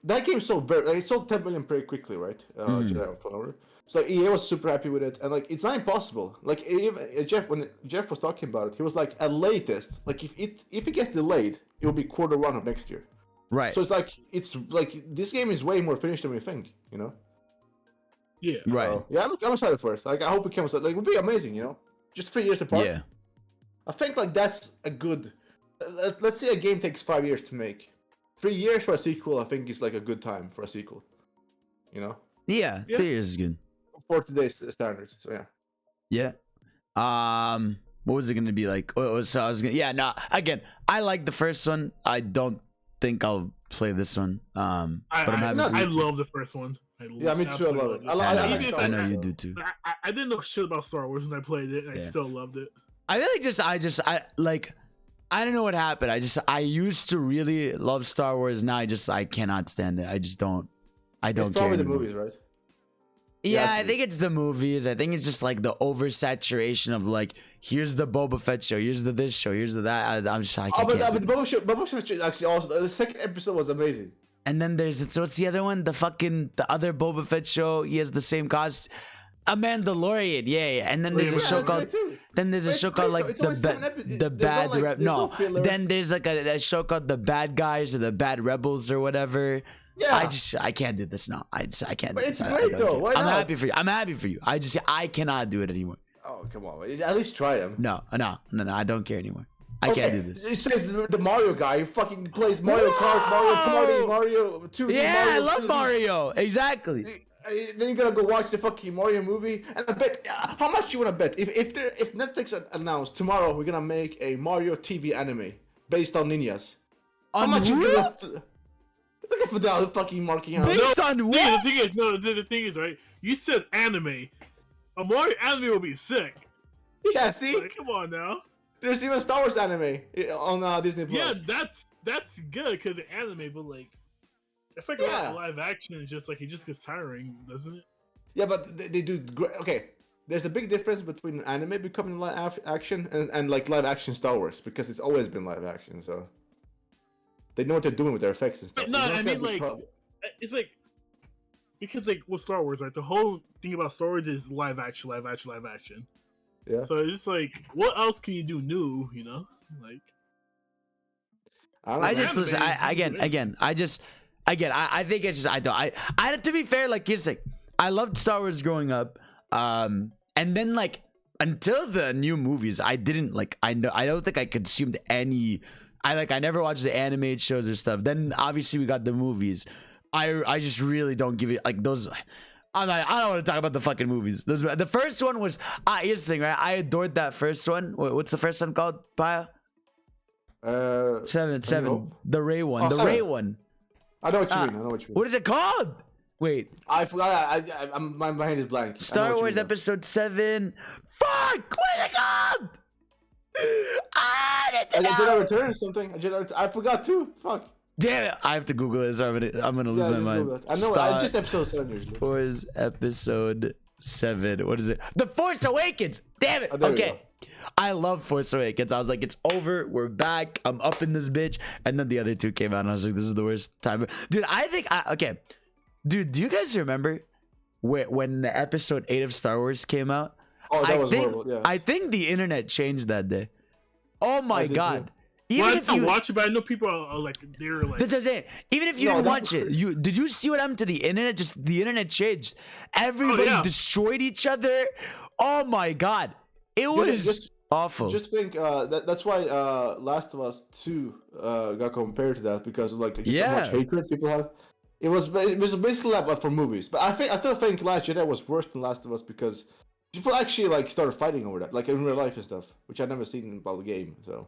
that game sold it sold 10 million pretty quickly, right? Jedi Fallen Order. So EA was super happy with it, and like it's not impossible. Like even when Jeff was talking about it, he was like, at latest, like if it gets delayed, it will be Q1 of next year. Right. So it's like this game is way more finished than we think, Yeah. Right. So, yeah, I'm excited for it. Like I hope it comes out. Like it would be amazing, Just 3 years apart. Yeah. I think like that's a good. Let's say a game takes 5 years to make. 3 years for a sequel, I think, is like a good time for a sequel. Yeah. 3 years is good. For today's standards, so yeah. What was it gonna be like? So I was gonna. Yeah. No. Again, I like the first one. I don't think I'll play this one. But I love the first one. Yeah, me too. I love it. I know you do too. I didn't know shit about Star Wars when I played it. And I still loved it. I really I don't know what happened. I used to really love Star Wars. Now I cannot stand it. I just don't. I don't care. It's probably the anymore. movies, right? Yeah, I think it's the movies. I think it's just like the oversaturation of like, here's the Boba Fett show, here's the this show, here's the that. I'm just like, but Boba Fett actually also the second episode was amazing. And then so what's the other one? The other Boba Fett show. He has the same costume. A Mandalorian, yeah. And then there's a show called. Then there's a show called like the bad. No, then there's like a show called The Bad Guys or The Bad Rebels or whatever. Yeah. I can't do this now. I can't. But do it's this. great though. Why I'm not? happy for you. I'm happy for you. I cannot do it anymore. Oh, come on. At least try them. No. I don't care anymore. I can't do this. It says the Mario guy who fucking plays Mario Kart, Mario Party, Mario 2D. Yeah, Mario I love 2D. Mario. Exactly. Then you're gonna go watch the fucking Mario movie, and I bet how much you wanna bet if Netflix announced tomorrow we're gonna make a Mario TV anime based on ninjas. How much you gonna look at Fidel fucking marking out? Based on what? The thing is, right? You said anime. A Mario anime will be sick. Yeah, see, Like, come on now. there's even Star Wars anime on Disney Plus. Yeah, that's good because it's anime, but like, I feel like live action is just like it just gets tiring, doesn't it? Yeah, but they do great. Okay, there's a big difference between anime becoming live action and like live action Star Wars because it's always been live action, so they know what they're doing with their effects and stuff. No, I mean like it's like because like with Star Wars, right? The whole thing about Star Wars is live action. Yeah. So it's just like, what else can you do new? You know, like. I just listen. I think it's just I to be fair, like here's like I loved Star Wars growing up, and then like until the new movies, I didn't like I don't think I consumed any. I never watched the animated shows or stuff. Then obviously we got the movies. I just really don't give it like those. I don't want to talk about the fucking movies. The first one was here's the thing, right? I adored that first one. What's the first one called, Paya? Seven. The Ray one. The Ray one. I know what you mean. What is it called? Wait. I forgot. My mind is blank. Star Wars Episode 7. Fuck! What is it called? Jedi Return or something. I forgot too. Fuck. Damn it! I have to Google this. Or I'm gonna lose my mind. I know. I just Episode 7 usually. Star Wars Episode 7. What is it? The Force Awakens. Damn it. Okay. I love Force Awakens. I was like, it's over. We're back. I'm up in this bitch. And then the other two came out, and I was like, this is the worst time. Dude, I think okay. Dude, do you guys remember when Episode 8 of Star Wars came out? Oh, that was horrible. Yeah. I think the internet changed that day. Oh my god. Too. Even if you watch it, but I know people are like they're like. That's what I'm saying. Even if you didn't watch it, did you see what happened to the internet? Just the internet changed. Everybody destroyed each other. Oh my god, it was awful. Just think that's why Last of Us 2 got compared to that because of like how much hatred people have. It was basically like for movies, but I still think Last Jedi was worse than Last of Us because people actually like started fighting over that, like in real life and stuff, which I've never seen about the game. So.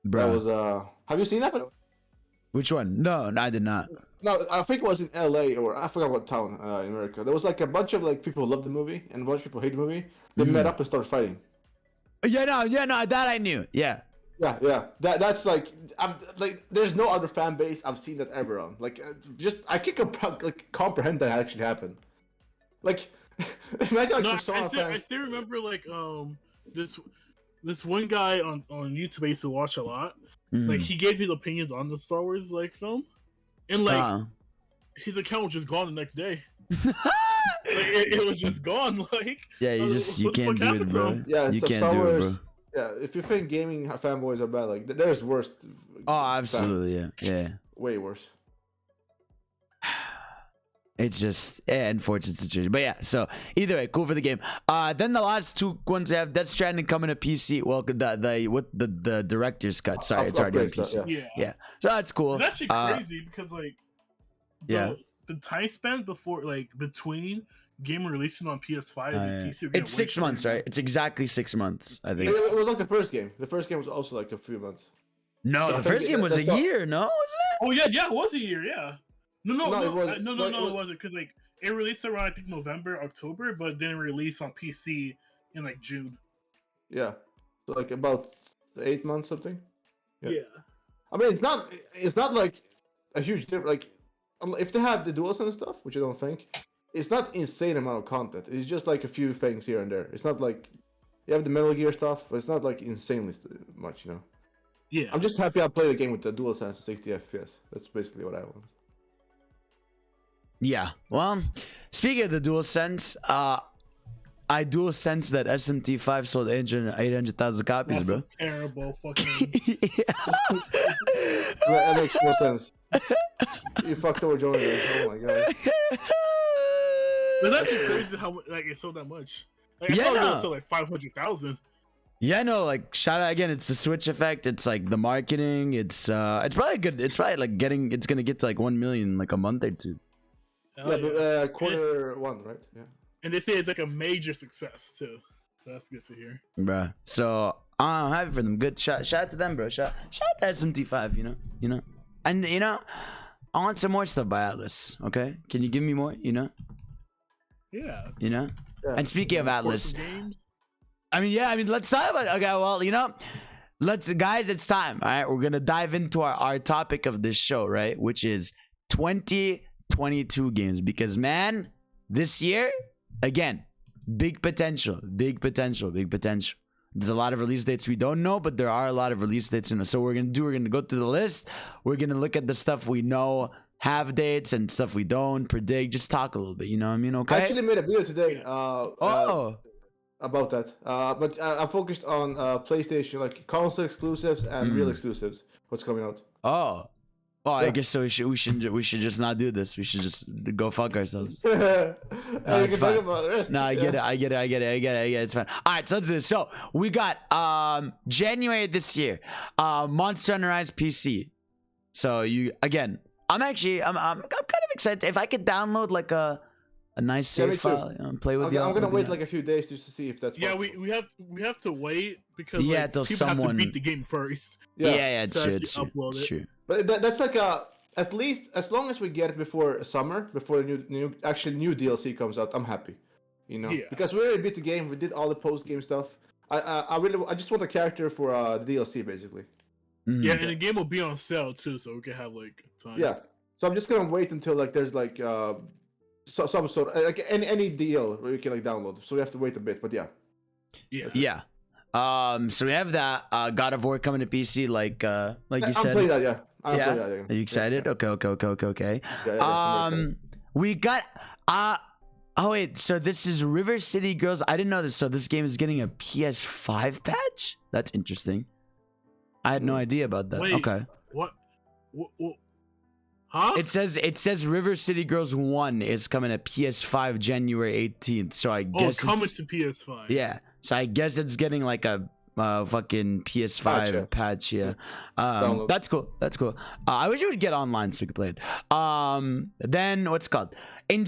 Bro. That was have you seen that? Which one? No, I did not. No, I think it was in LA or I forgot what town in America. There was like a bunch of like people who loved the movie and a bunch of people hate the movie. They met up and started fighting. Yeah, no, that I knew. Yeah. Yeah. That's like there's no other fan base I've seen that ever on. Like I can't comprehend that actually happened. Like imagine like Persona fans. I still remember like this one guy on YouTube I used to watch a lot. Like he gave his opinions on the Star Wars like film, and like his account was just gone the next day. Like, it was just gone. Like you can't do it, bro. Yeah, you can't Star do Wars, it, bro. Yeah, if you think gaming fanboys are bad, like there's worse. Oh, absolutely, yeah. Way worse. It's just unfortunate situation, but yeah. So either way, cool for the game. Then the last two ones I have Death Stranding coming to PC. Well, the director's cut. Sorry, it's already on PC. Yeah. So that's cool. It's actually crazy because like the time span between game releasing on PS5 and PC. It's 6 months, right? It's exactly 6 months, I think. It was like the first game. The first game was also like a few months. No, the first game was a year. No, wasn't it? Oh yeah, it was a year. Yeah. No, it wasn't because like it released around I think November, October, but then it released on PC in like June. Yeah, so like about 8 months something. Yeah. I mean, it's not like a huge difference. Like if they have the DualSense stuff, which I don't think, it's not insane amount of content. It's just like a few things here and there. It's not like you have the Metal Gear stuff, but it's not like insanely much, you know. Yeah. I'm just happy I played the game with the DualSense at 60 FPS. That's basically what I want. Yeah. Well, speaking of the DualSense, I do sense that SMT5 sold 800,000 copies, That's bro. a terrible fucking. That makes no sense. You fucked over Jordan. Oh my god. It's actually crazy how like it sold that much. Like, I Yeah, thought it no. would sell like 500,000. Yeah, no, like shout out again. It's the Switch effect. It's like the marketing. It's probably good. It's probably like it's gonna get to like 1 million in like a month or two. Yeah, but Q1, right? Yeah. And they say it's like a major success too. So that's good to hear. Bruh. So I'm happy for them. Good shout out to them, bro. Shout out to SMT5. You know, and you know, I want some more stuff by Atlas. Okay, can you give me more? You know. Yeah. You know. Yeah. And speaking of Atlas, Games. I mean, let's talk about. Okay, well, you know, guys, it's time. All right, we're gonna dive into our topic of this show, right? Which is 2022 games, because man, this year again, big potential. There's a lot of release dates we don't know, but there are a lot of release dates. So we're gonna go through the list. We're gonna look at the stuff we know have dates and stuff we don't predict. Just talk a little bit. You know what I mean? Okay. I actually made a video today. Oh. About that. But I focused on PlayStation, like console exclusives and real exclusives. What's coming out? Oh, I Yeah. guess so. We should just not do this. We should just go fuck ourselves. You it's can fine. talk about the rest. No, I get it. It's fine. All right, so let's do this. So we got January this year, Monster Hunter Rise PC. So I'm kind of excited if I could download like a nice save me too. file, you know, and play with you. I'm gonna wait like a few days just to see if that's Yeah, possible. we have to wait because Yeah, like, till people have someone- to beat the game first. Yeah, it's So true. actually It's true. upload It's it. true. But that's like at least as long as we get it before summer, before the new DLC comes out, I'm happy. You know, Yeah. because we already beat the game, we did all the post game stuff. I just want a character for the DLC basically. Mhm. Yeah, and the game will be on sale too, so we can have like time. Yeah, so I'm just gonna wait until like there's like some sort of, like any deal where you can like download. So we have to wait a bit, but yeah. Yeah. So we have that God of War coming to PC, like you I'm said. playing that, yeah. I'm Yeah. playing that, yeah. Are you excited? Yeah, Okay. yeah, I'm excited. We got oh wait, so this is River City Girls. I didn't know this. So this game is getting a PS5 patch? That's interesting. I had no idea about that. Wait. Okay. What? Huh? It says River City Girls 1 is coming to PS5 January 18th. So I guess coming it's, to PS5. yeah. So I guess it's getting like a fucking PS5 patch. Yeah. Download. That's cool. I wish it would get online so we could play it. Then what's it called?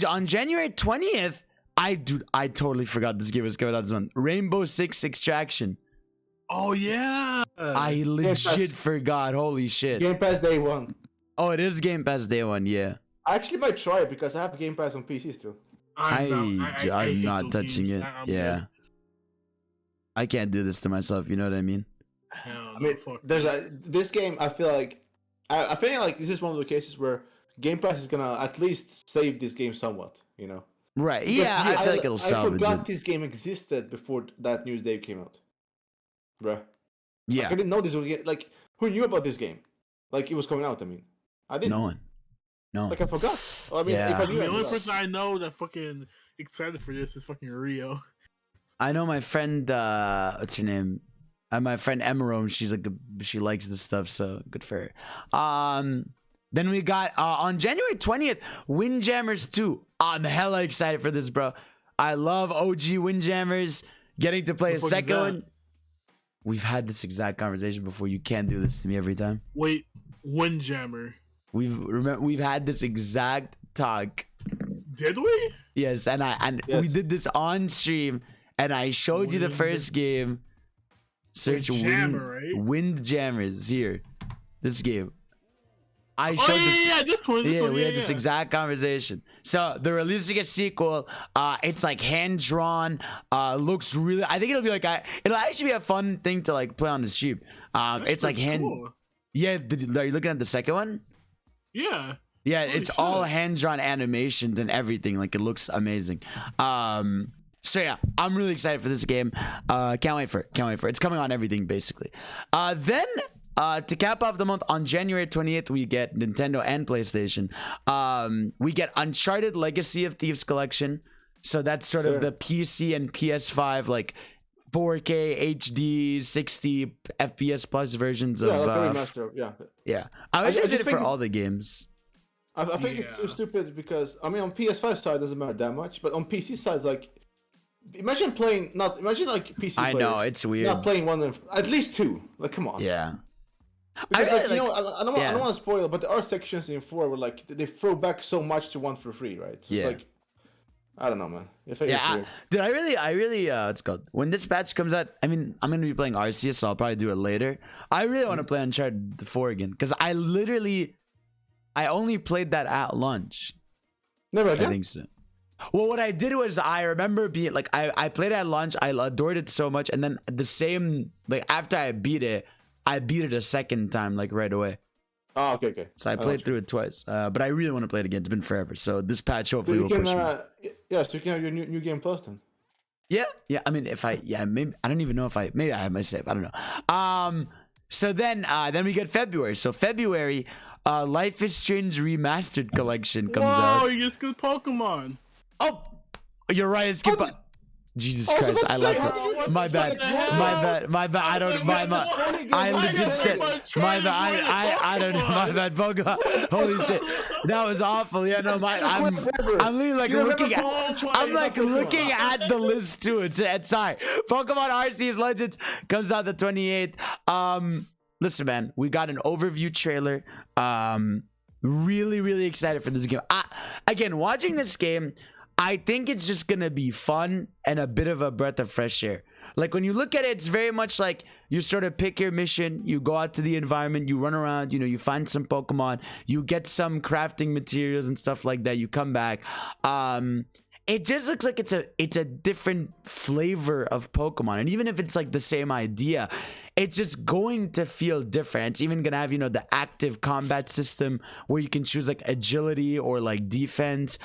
On January 20th, I totally forgot this game was coming out this month. Rainbow Six Extraction. Oh yeah. I legit forgot. Holy shit. Game Pass Day 1. Oh, it is Game Pass Day 1. Yeah. I actually might try it because I have Game Pass on PC still. I'm hate not those touching games. it. I'm Yeah. good. I can't do this to myself. You know what I mean? Hell I mean, fuck. this game. I feel like this is one of the cases where Game Pass is gonna at least save this game somewhat. You know? Right. Because Yeah. I feel like it'll I salvage forgot it. this game existed before that news day came out. Bruh. Yeah. I didn't know this would get like. Who knew about this game? Like it was coming out. I mean, I didn't. No one. No. Like I forgot. I mean, Yeah. if I knew, The I only forgot. person I know that fucking excited for this is fucking Rio. I know my friend. What's her name? My friend Emerome. She likes this stuff. So good for her. Then we got on January 20th, Windjammers 2. I'm hella excited for this, bro. I love OG Windjammers. Getting to play a What the fuck is second that? one. We've had this exact conversation before. You can't do this to me every time. Wait, Windjammer. We've had this exact talk. Did we? Yes, and Yes. we did this on stream, and I showed you the Wind- first game. Search Windjammer, right? Windjammers here. This game. I showed Oh this. yeah, this one. This Yeah, one, we yeah, had this yeah. exact conversation. So they're releasing a sequel. It's like hand drawn. Looks really. I think it'll be like it'll actually be a fun thing to like play on the stream. That's It's like pretty hand. cool. Yeah, are you looking at the second one? Yeah. Yeah, Holy it's all shit. hand drawn animations and everything. Like it looks amazing. So yeah, I'm really excited for this game. Can't wait for it. It's coming on everything basically. Then to cap off the month on January 28th, we get Nintendo and PlayStation. We get Uncharted Legacy of Thieves Collection. So that's sort of the PC and PS5 like 4K HD 60 FPS plus versions of. Like remaster. Yeah. I wish I did it for all the games. I think it's too stupid because I mean on PS5 side it doesn't matter that much, but on PC side like imagine like PC. I know it's weird. Not playing one at least two. Like come on. Yeah. Because I don't want to spoil it, but there are sections in 4 where like they throw back so much to 1 for free, right? So it's like I don't know, man. Dude, I really it's called when this patch comes out. I mean, I'm gonna be playing Arceus, so I'll probably do it later. I really want to play Uncharted 4 again because I only played that at launch. Never again? I think so. Well, what I did was I remember being like I played it at launch. I adored it so much, and then the same like after I beat it a second time like right away. Oh, okay. So I played through it twice, but I really want to play it again. It's been forever, so this patch hopefully will push me. Yeah, so you can have your new game plus then. Yeah. I mean, maybe I don't even know if maybe I have my save. I don't know. So then we get February. So February, Life is Strange Remastered Collection comes out. Oh, you just skipped Pokemon. Oh, you're right. Skip. Jesus Christ, I lost it. My bad. I don't. I legit said. My bad. I don't know. My bad. Pokemon. Holy shit, that was awful. Yeah, no, I'm literally like looking at. I'm like looking at the list too. It's sorry. Pokemon Arceus Legends comes out the 28th. Listen, man, we got an overview trailer. Really excited for this game. Again, watching this game, I think it's just gonna be fun and a bit of a breath of fresh air. Like when you look at it, it's very much like you sort of pick your mission, you go out to the environment, you run around, you find some Pokemon, you get some crafting materials and stuff like that, you come back. It just looks like it's a different flavor of Pokemon. And even if it's like the same idea, it's just going to feel different. It's even gonna have, the active combat system where you can choose like agility or like defense.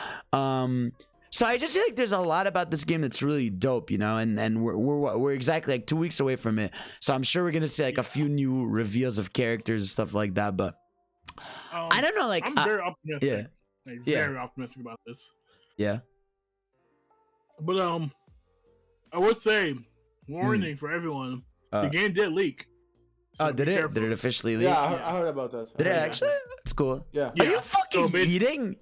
So I just feel like there's a lot about this game that's really dope, and we're exactly like 2 weeks away from it. So I'm sure we're gonna see like a few new reveals of characters and stuff like that. But I don't know, like I'm very optimistic. Very optimistic about this. Yeah. But I would say warning for everyone. The game did leak. So did it? Did it officially leak? Yeah, I heard about that. Did it actually? That's cool. Yeah. Are you fucking eating?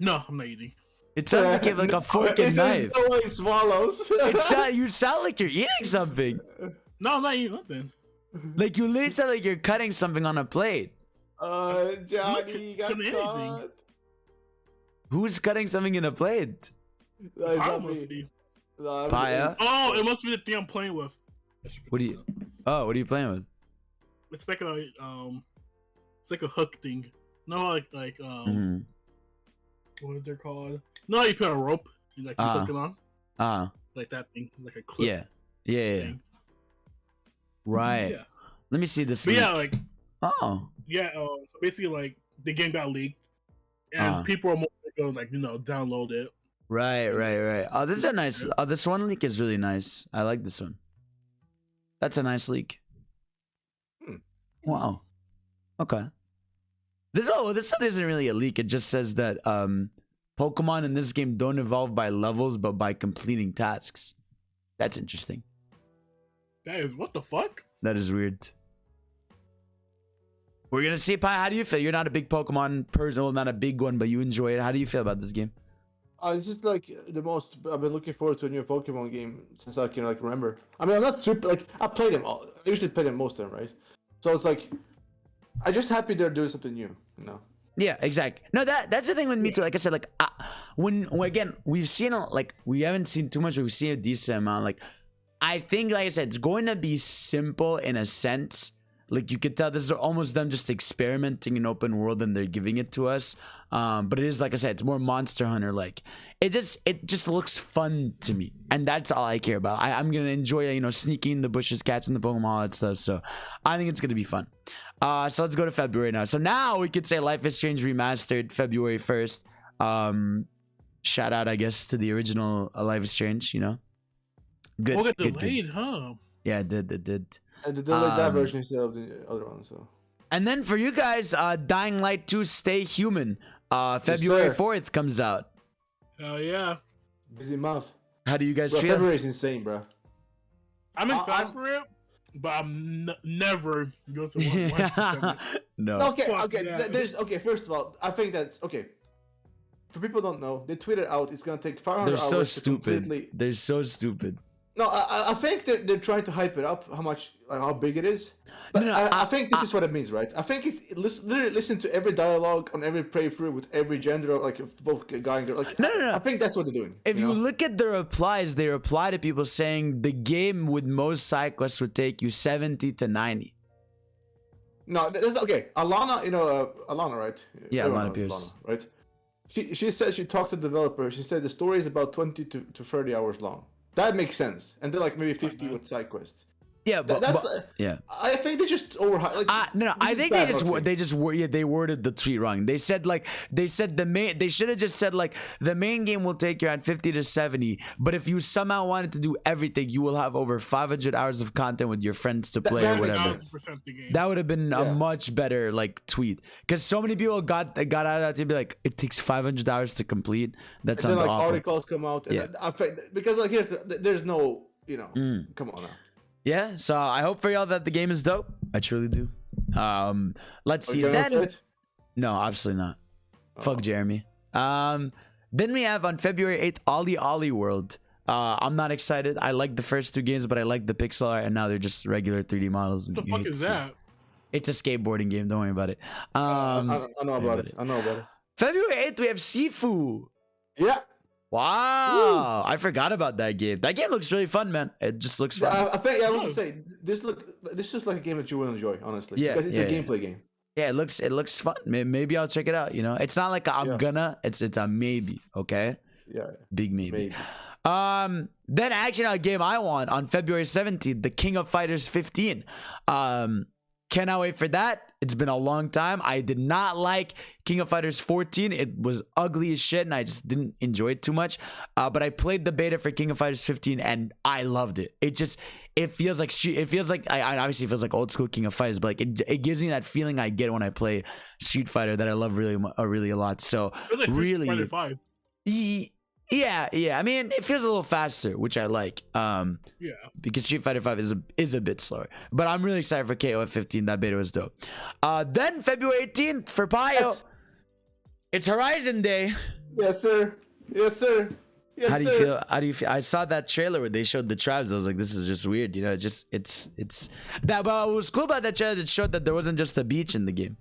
No, I'm not eating. It sounds like you have like a fork and knife. No way swallows. You sound like you're eating something. No, I'm not eating nothing. Like you literally sound like you're cutting something on a plate. Johnny got caught. Who's cutting something in a plate? Must be. Paya? Oh, it must be the thing I'm playing with. What are you playing with? It's like it's like a hook thing. No, like what is it called? No, you put a rope. You hook it on. Like that thing, like a clip. Yeah. Right. Yeah. Let me see this. But link. So basically, like the game got leaked, and people are more going download it. Right. Oh, this is a nice. Oh, this one leak is really nice. I like this one. That's a nice leak. Wow. Okay. This one isn't really a leak. It just says that Pokemon in this game don't evolve by levels, but by completing tasks. That's interesting. That is what the fuck? That is weird. We're gonna see. Pi, how do you feel? You're not a big Pokemon person, well, not a big one, but you enjoy it. How do you feel about this game? It's just like the most. I've been looking forward to a new Pokemon game since I can remember. I mean, I'm not super I play them all. I usually play them most of them, right? So it's like I'm just happy they're doing something new, Yeah, exactly. No, that's the thing with me too. Like I said, when again we've seen we haven't seen too much, but we've seen a decent amount. I think, like I said, it's going to be simple in a sense. Like you could tell this is almost them just experimenting in open world and they're giving it to us. But it is, like I said, it's more Monster Hunter like. It just looks fun to me. And that's all I care about. I'm gonna enjoy sneaking in the bushes, catching the Pokemon, all that stuff. So I think it's gonna be fun. So let's go to February now. So now we could say Life is Strange Remastered February 1st. Shout out, I guess, to the original Life is Strange, Good. Well, it got delayed, huh? Yeah, it did. And they delayed that version instead of the other one, so. And then for you guys, Dying Light 2 Stay Human, February 4th comes out. Hell yeah. Busy month. How do you guys Bro, feel? February is insane, bro. I'm excited for it, but I'm never going to 100%. No. Okay, Fuck okay. that. There's okay. First of all, I think that's okay. For people who don't know, they tweeted out it's gonna take 500 They're hours so to stupid. completely. They're so stupid. No, I think they're trying to hype it up, how much, like, how big it is. But No, I think this is what it means, right? I think it's literally listen to every dialogue on every playthrough with every gender, like both guy and girl. Like, No. I think that's what they're doing. If you know? look at the replies, they reply to people saying the game with most side quests would take you 70 to 90. No, there's okay. Alana, Alana, right? Yeah, Everyone Alana knows Pierce. Alana, right? She said she talked to the developer. She said the story is about 20 to 30 hours long. That makes sense. And then like maybe 50 with side quests. Yeah, but yeah. I think they just overhyped. Like, no, I think they worded the tweet wrong. They said they should have just said like the main game will take you around 50 to 70, but if you somehow wanted to do everything, you will have over 500 hours of content with your friends to play or whatever. That would have been a much better like tweet, because so many people got out of that to be like, it takes 500 hours to complete. That sounds then, like, awful. articles come out, and because like there's no come on now. Yeah, so I hope for y'all that the game is dope. I truly do. Let's see. No, absolutely not. Fuck Jeremy. Then we have on February 8th, Ollie World. I'm not excited. I like the first two games, but I like the pixel art, and now they're just regular 3D models. What the fuck is that? It's a skateboarding game. Don't worry about it. I know about it. I know about it. February 8th, we have Sifu. Yeah. Wow, I forgot about that game. That game looks really fun, man. It just looks fun. I think I want to say this is like a game that you will enjoy, honestly. Yeah, because it's a gameplay game. Yeah, it looks fun. Maybe I'll check it out. It's not like I'm gonna. It's a maybe. Okay. Yeah. Big maybe. Then actually a game I want on February 17th, the King of Fighters 15. Cannot wait for that. It's been a long time. I did not like King of Fighters 14. It was ugly as shit, and I just didn't enjoy it too much. But I played the beta for King of Fighters 15, and I loved it. It feels like I obviously feels like old school King of Fighters, but like it gives me that feeling I get when I play Street Fighter that I love really a lot. So like really, Street Fighter 5. Yeah. I mean, it feels a little faster, which I like. Because Street Fighter 5 is a bit slower. But I'm really excited for KOF 15. That beta was dope. Then February 18th for Payo. It's Horizon Day. Yes, sir. How do you feel? I saw that trailer where they showed the tribes. I was like, this is just weird. It's that. But what was cool about that trailer? It showed that there wasn't just a beach in the game.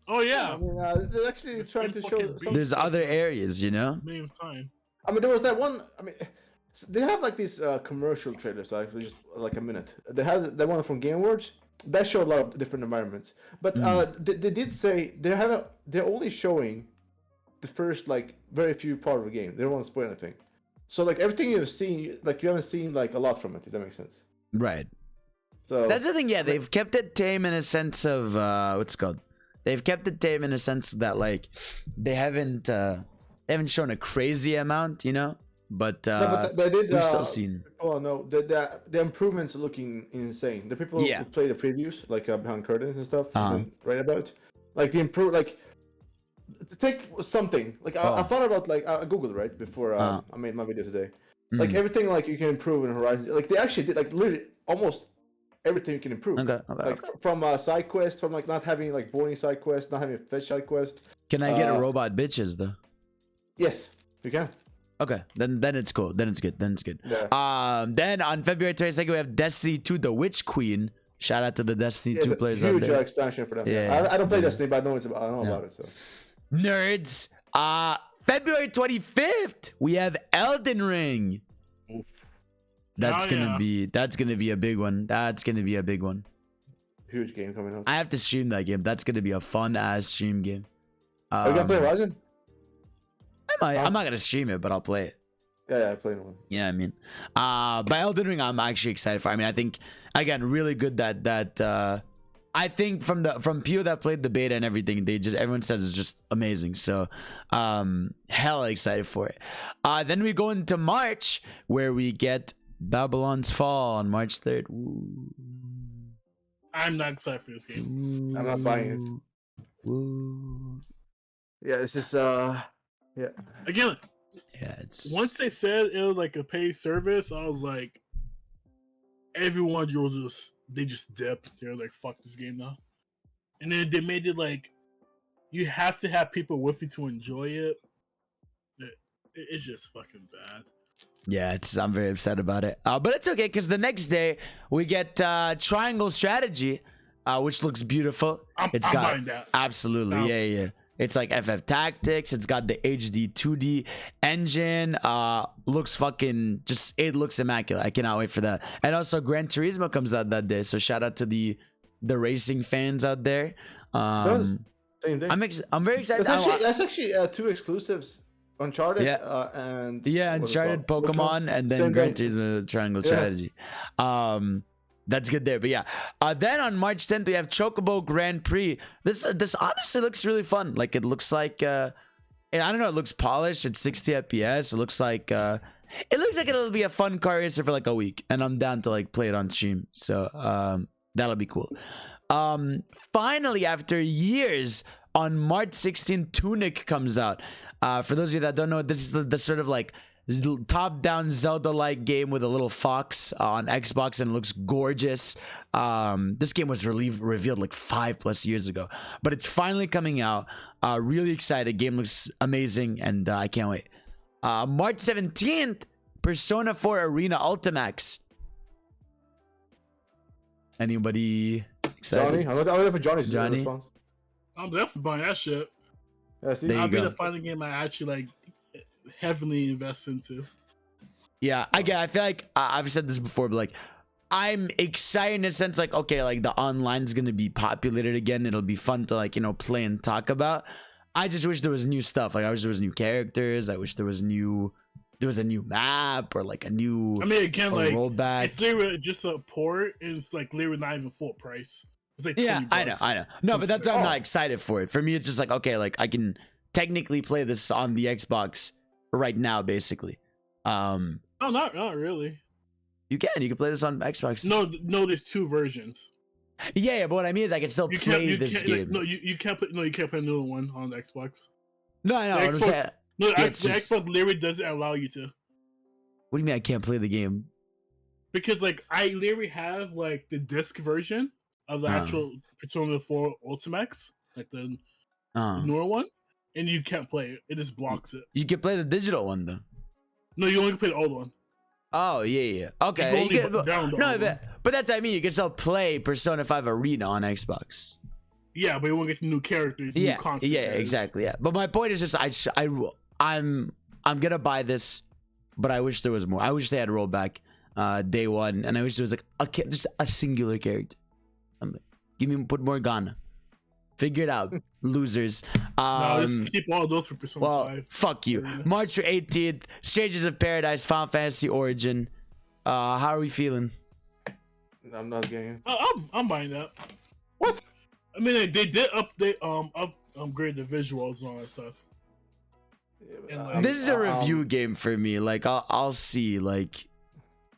Oh yeah. I mean, they're actually trying to show. There's other areas, Main time. I mean, there was that one. I mean, they have like these commercial trailers, actually, just like a minute. They had the one from Game Awards that showed a lot of different environments. But they did say they're only showing the first like very few part of the game. They don't want to spoil anything. So like everything you've seen, like you haven't seen like a lot from it. If that makes sense. Right. So that's the thing. Yeah, they've kept it tame in a sense of what's it called. They've kept it tame in a sense that like they haven't shown a crazy amount, But they did. We've still seen. Oh no, the improvements are looking insane. The people who play the previews, like behind curtains and stuff, right about, like the improve, like to take something. Like I thought about like I googled right before I made my video today. Like everything like you can improve in Horizon. Like they actually did like literally almost everything you can improve. Okay. From side quest, from like not having like boring side quest, not having a fetch side quest. Can I get a robot bitches though? Yes, you can. Okay, then it's cool. Then it's good. Yeah. Then on February 22nd we have Destiny 2: The Witch Queen. Shout out to the Destiny 2 players out there. Huge expansion for them. Yeah. I don't play Destiny, but I know about it. So. Nerds. February 25th we have Elden Ring. Oof. That's gonna be a big one. Huge game coming up. I have to stream that game. That's gonna be a fun ass stream game. Are you gonna play Horizon? I'm not gonna stream it, but I'll play it. Yeah, I played one. Yeah, I mean, but Elden Ring, I'm actually excited for. I mean, I think again, really good that I think from people that played the beta and everything, everyone says it's just amazing. So, hella excited for it. Then we go into March where we get Babylon's Fall on March 3rd. Ooh. I'm not excited for this game. I'm not buying it. Ooh. Yeah, this is yeah. Again, Yeah, it's Once they said it was like a paid service, I was like, everyone they just dipped. They're like, fuck this game now. And then they made it like you have to have people with you to enjoy it. It's just fucking bad. Yeah, I'm very upset about it. But it's okay because the next day we get Triangle Strategy, which looks beautiful. I'm buying that. Absolutely, No. yeah. It's like FF Tactics. It's got the HD 2D engine. Looks fucking it looks immaculate. I cannot wait for that. And also Gran Turismo comes out that day. So shout out to the racing fans out there. Same day. I'm very excited. That's actually 2 exclusives. Uncharted and Uncharted, Pokemon, and then Gran Turismo Triangle Strategy. That's good there. But yeah, then on March 10th we have Chocobo Grand Prix. This honestly looks really fun. Like it looks like I don't know. It looks polished. It's 60 FPS. It looks like it'll be a fun car racer for like a week, and I'm down to like play it on stream. So that'll be cool. Finally, after years, on March 16th, Tunic comes out. For those of you that don't know, this is the sort of like top-down Zelda-like game with a little fox on Xbox, and it looks gorgeous. This game was revealed like 5+ years ago, but it's finally coming out. Really excited. Game looks amazing, and I can't wait. March 17th, Persona 4 Arena Ultimax. Anybody excited? Johnny, I'm waiting for Johnny's Johnny? response. I'm definitely buying that shit. Yeah, see? There you That'll be go. the fighting game I actually like heavily invest into. Yeah, I feel like I've said this before, but like I'm excited in a sense, like okay, like the online's gonna be populated again. It'll be fun to like play and talk about. I just wish there was new stuff. Like I wish there was new characters. I wish there was a new map or like a new. I mean, again, like rollback. it's literally just a port, and it's like literally not even full price. It's like $20. I know. No, but that's why I'm not excited for it. For me, it's just like okay, like I can technically play this on the Xbox right now, basically. Oh, not really. You can play this on Xbox. No, there's 2 versions. Yeah, but what I mean is I can still play this game. Like, you can't put a new one on the Xbox. No, I know. The What I'm saying. No, Yeah, the it's just- Xbox literally doesn't allow you to. What do you mean I can't play the game? Because like I literally have like the disc version of the actual Persona 4 Ultimax, like the newer one, and you can't play it. It just blocks it. You can play the digital one though. No, you only can play the old one. Oh yeah. Okay. You can only download the old one. But that's what I mean. You can still play Persona 5 Arena on Xbox. Yeah, but you won't get the new characters, Yeah, new concepts. yeah, exactly. Yeah, but my point is just I'm gonna buy this, but I wish there was more. I wish they had rollback day one, and I wish there was like just a singular character. Put more Ghana. Figure it out, losers. No, just keep all those for Persona 5. Fuck you. March 18th, Strangers of Paradise, Final Fantasy Origin. How are we feeling? I'm not getting it. I'm buying that. What? I mean, they did upgrade the visuals and all that stuff. And, like, This is a review game for me. Like I'll see. Like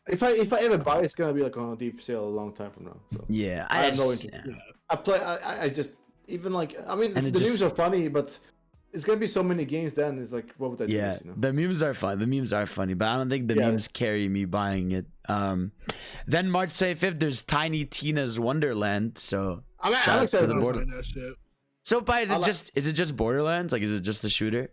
if I ever buy it, it's gonna be like on a deep sale a long time from now. So yeah, I have no interest. Yeah. I just even like I mean And the it just- memes are funny, but it's gonna be so many games. Then it's like what would I do? Yeah, You know? the memes are fun. The memes are funny, but I don't think the memes carry me buying it. Then March 25th, there's Tiny Tina's Wonderland. So I'm shout out excited to the about Border- that shit. So, Pi, is I it like- just Borderlands? Like, is it just a shooter?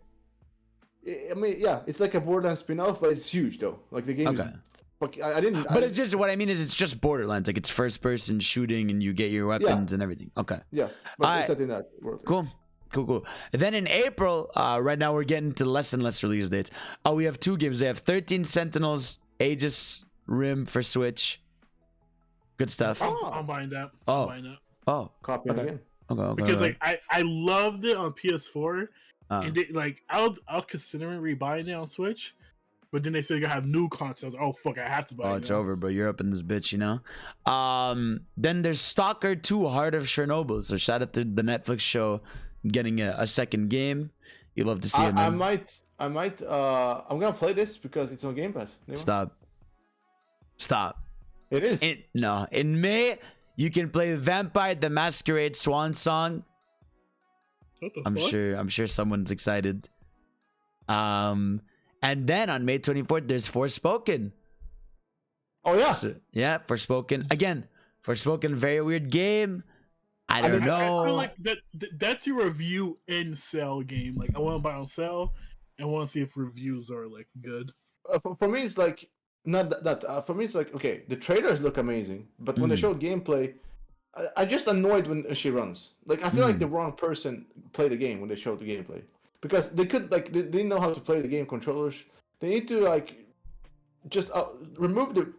I mean, yeah, it's like a Borderlands spin-off, but it's huge though. Like the game. Okay. Is, fuck, I didn't. But it's just what I mean is it's just Borderlands. Like it's first person shooting and you get your weapons and everything. Okay. Yeah, but Alright. it's set in that world. Cool. And then in April, right now we're getting to less and less release dates. We have 2 games. We have 13 Sentinels, Aegis Rim for Switch. Good stuff. I'm buying that. Oh. I'm buying that. Oh. Copy Okay. again. Okay. Because like I loved it on PS4, and they, like I was considering rebuying it on Switch, but then they said you gotta have new consoles. Oh fuck, I have to buy it. It's now. over, bro. You're up in this bitch, you know. Then there's Stalker 2: Heart of Chernobyl. So shout out to the Netflix show getting a second game. You love to see it, I man. might. I'm gonna play this because it's on Game Pass. You know? Stop. It is. In May you can play Vampire the Masquerade Swan Song. What the I'm fuck? sure someone's excited. And And then on May 24th, there's Forspoken. Oh yeah. So, yeah, Forspoken. Again, Forspoken, very weird game. I don't know. I feel like that's your review in sale game. Like I want to buy on sale and want to see if reviews are like good. For me, it's like not that. For me, it's like okay, the trailers look amazing, but when they show gameplay, I just annoyed when she runs. Like I feel like the wrong person played the game when they showed the gameplay because they could like they didn't know how to play the game controllers. They need to like just remove the.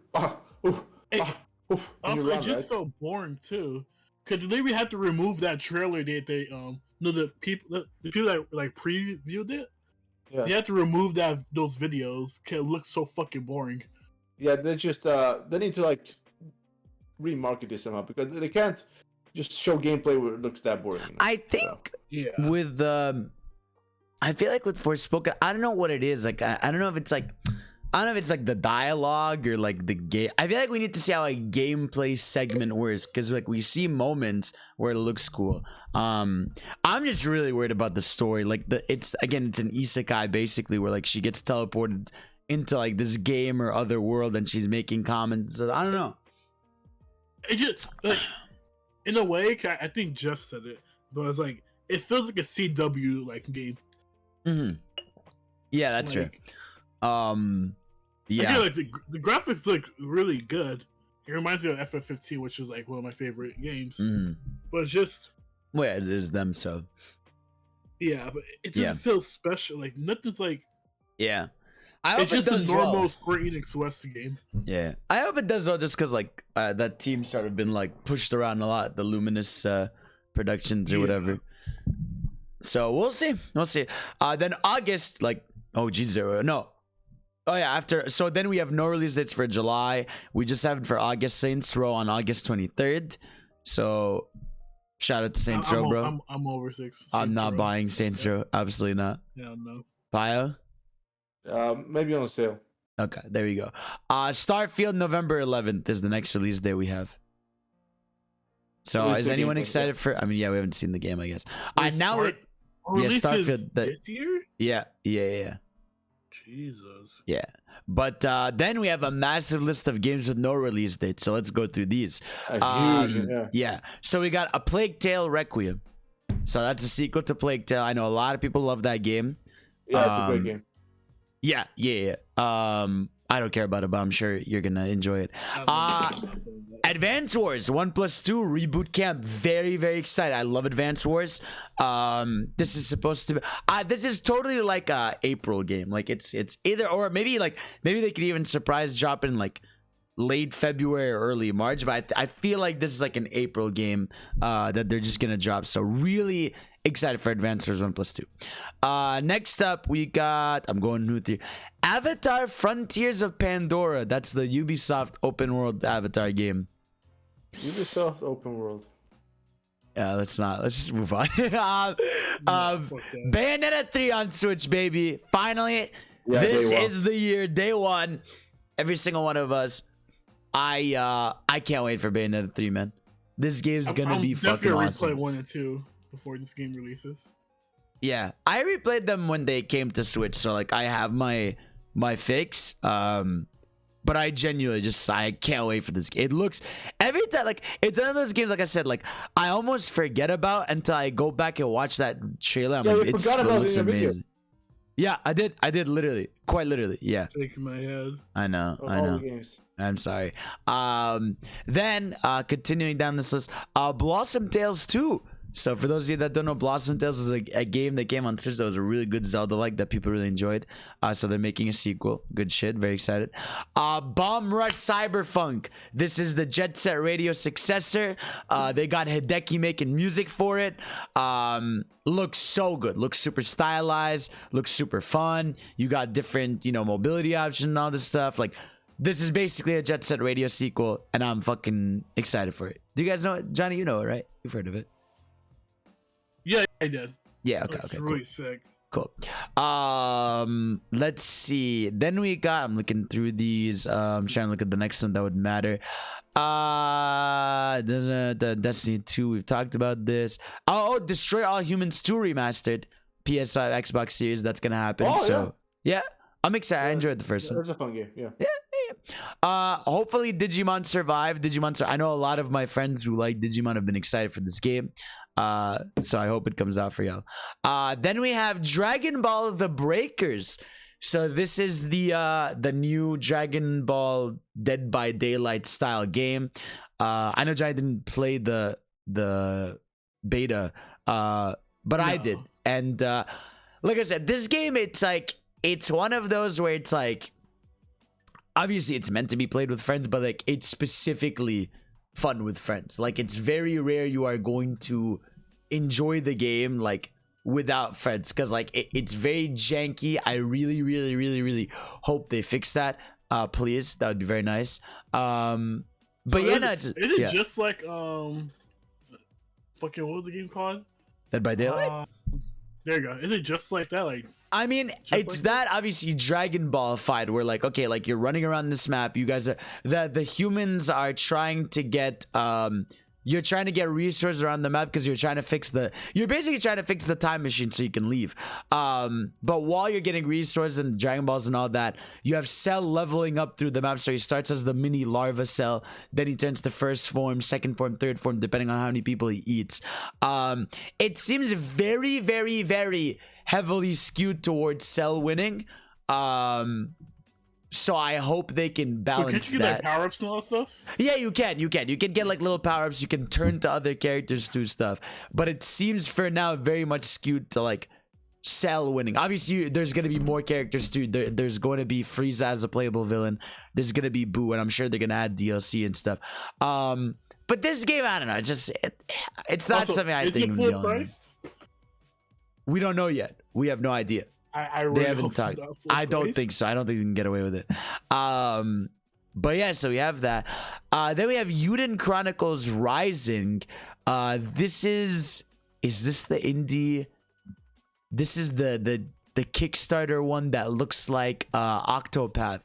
Also, it just felt boring too. Cause they would have to remove that trailer that they no the people that like previewed it. Yeah. You have to remove those videos. Cause it looks so fucking boring. Yeah, they just they need to like remarket this somehow because they can't just show gameplay where it looks that boring. You know? I think with I feel like with Forspoken, I don't know what it is. Like I don't know if it's like the dialogue or like the game. I feel like we need to see how a gameplay segment works because like we see moments where it looks cool. I'm just really worried about the story. Like it's an isekai basically where like she gets teleported into like this game or other world and she's making comments. I don't know. It just like in a way, I think Jeff said it, but it's like it feels like a CW like game. Mm-hmm. Yeah, that's like, true. Yeah, again, like the graphics look really good. It reminds me of FF15, which is like one of my favorite games. But it's just it is them. So yeah, but it doesn't feel special. Like nothing's like I hope it's just it does a normal well. Square Enix West game. Yeah, I hope it does well, just because like that team sort of been like pushed around a lot, the Luminous Productions or whatever. So we'll see. Then August, like so then we have no release dates for July. We just have it for August. Saints Row on August 23rd. So shout out to Saints Row, bro. I'm over six. I'm not buying Saints Row. Absolutely not. Yeah, no. Bio? Maybe on sale. Okay, there we go. Starfield November 11th is the next release day we have. So is anyone excited for? I mean, yeah, we haven't seen the game, I guess. Starfield this year? Yeah. Jesus. Yeah. But then we have a massive list of games with no release date. So let's go through these. Yeah. So we got A Plague Tale Requiem. So that's a sequel to Plague Tale. I know a lot of people love that game. Yeah, it's a great game. Yeah. I don't care about it, but I'm sure you're gonna enjoy it. Advance Wars 1+2 Reboot Camp. Very, very excited. I love Advance Wars. This is supposed to be this is totally like a April game. Like it's either or. Maybe they could even surprise drop in like late February or early March, but I feel like this is like an April game that they're just gonna drop. So really excited for Advance Wars 1+2. Next up we got, I'm going new through, Avatar Frontiers of Pandora. That's the Ubisoft open world Avatar game. Ubisoft open world. Yeah, let's just move on. Bayonetta 3 on Switch, baby. Finally, this is the year, day one. Every single one of us. I can't wait for Bayonetta 3, man. This game's gonna be fucking awesome. Replay 1 and 2 before this game releases. Yeah, I replayed them when they came to Switch, so like I have my fix. But I genuinely I can't wait for this game. It looks every time like it's one of those games, like I said, like I almost forget about until I go back and watch that trailer. It looks amazing. Yeah, I did literally, quite literally. Yeah. Shaking my head. I know. I'm sorry. Then continuing down this list, Blossom Tales 2. So for those of you that don't know, Blossom Tales was a game that came on Switch that was a really good Zelda-like that people really enjoyed. So they're making a sequel. Good shit. Very excited. Bomb Rush Cyberpunk. This is the Jet Set Radio successor. They got Hideki making music for it. Looks so good. Looks super stylized. Looks super fun. You got different, mobility options and all this stuff. Like, this is basically a Jet Set Radio sequel, and I'm fucking excited for it. Do you guys know it? Johnny, you know it, right? You've heard of it. Yeah, I did. Yeah, okay. It's really sick. Cool. Let's see. Then we got, I'm looking through these. I'm trying to look at the next one that would matter. The Destiny 2, we've talked about this. Oh, Destroy All Humans 2 remastered. PS5, Xbox Series, that's gonna happen. Yeah. I'm excited. I enjoyed the first one. It's a fun game. Yeah. Hopefully Digimon survive. I know a lot of my friends who like Digimon have been excited for this game. So I hope it comes out for y'all. Then we have Dragon Ball The Breakers. So this is the new Dragon Ball Dead by Daylight style game. I know Jai didn't play the beta, but no. I did. And like I said, this game, it's one of those where it's like, obviously it's meant to be played with friends, but like it's specifically fun with friends. Like it's very rare you are going to enjoy the game like without friends, because like it's very janky. I really, really, really, really hope they fix that. Please, that would be very nice. But so yeah, is it just like fucking what was the game called? Dead by Daylight. There you go. Is it just like that? Like, I mean, it's like that obviously Dragon Ball fight where like, okay, like you're running around this map. You guys are the humans are trying to get you're trying to get resources around the map because you're basically trying to fix the time machine so you can leave. But while you're getting resources and Dragon Balls and all that, you have Cell leveling up through the map. So he starts as the mini larva Cell, then he turns to first form, second form, third form, depending on how many people he eats. It seems very, very, very heavily skewed towards Cell winning. So I hope they can balance can you that. Like power-ups and all that stuff? Yeah, you can get like little power-ups. You can turn to other characters through stuff, but it seems for now very much skewed to like Cell winning. Obviously there's going to be more characters too. There's going to be Frieza as a playable villain. There's going to be Boo, and I'm sure they're going to add DLC and stuff. But this game, I don't know, it's not something I think is it full price? We don't know yet. We have no idea. I really they haven't talked. I don't think so. I don't think they can get away with it. But yeah, so we have that. Then we have Udin Chronicles Rising. This is this the indie? This is the Kickstarter one that looks like Octopath,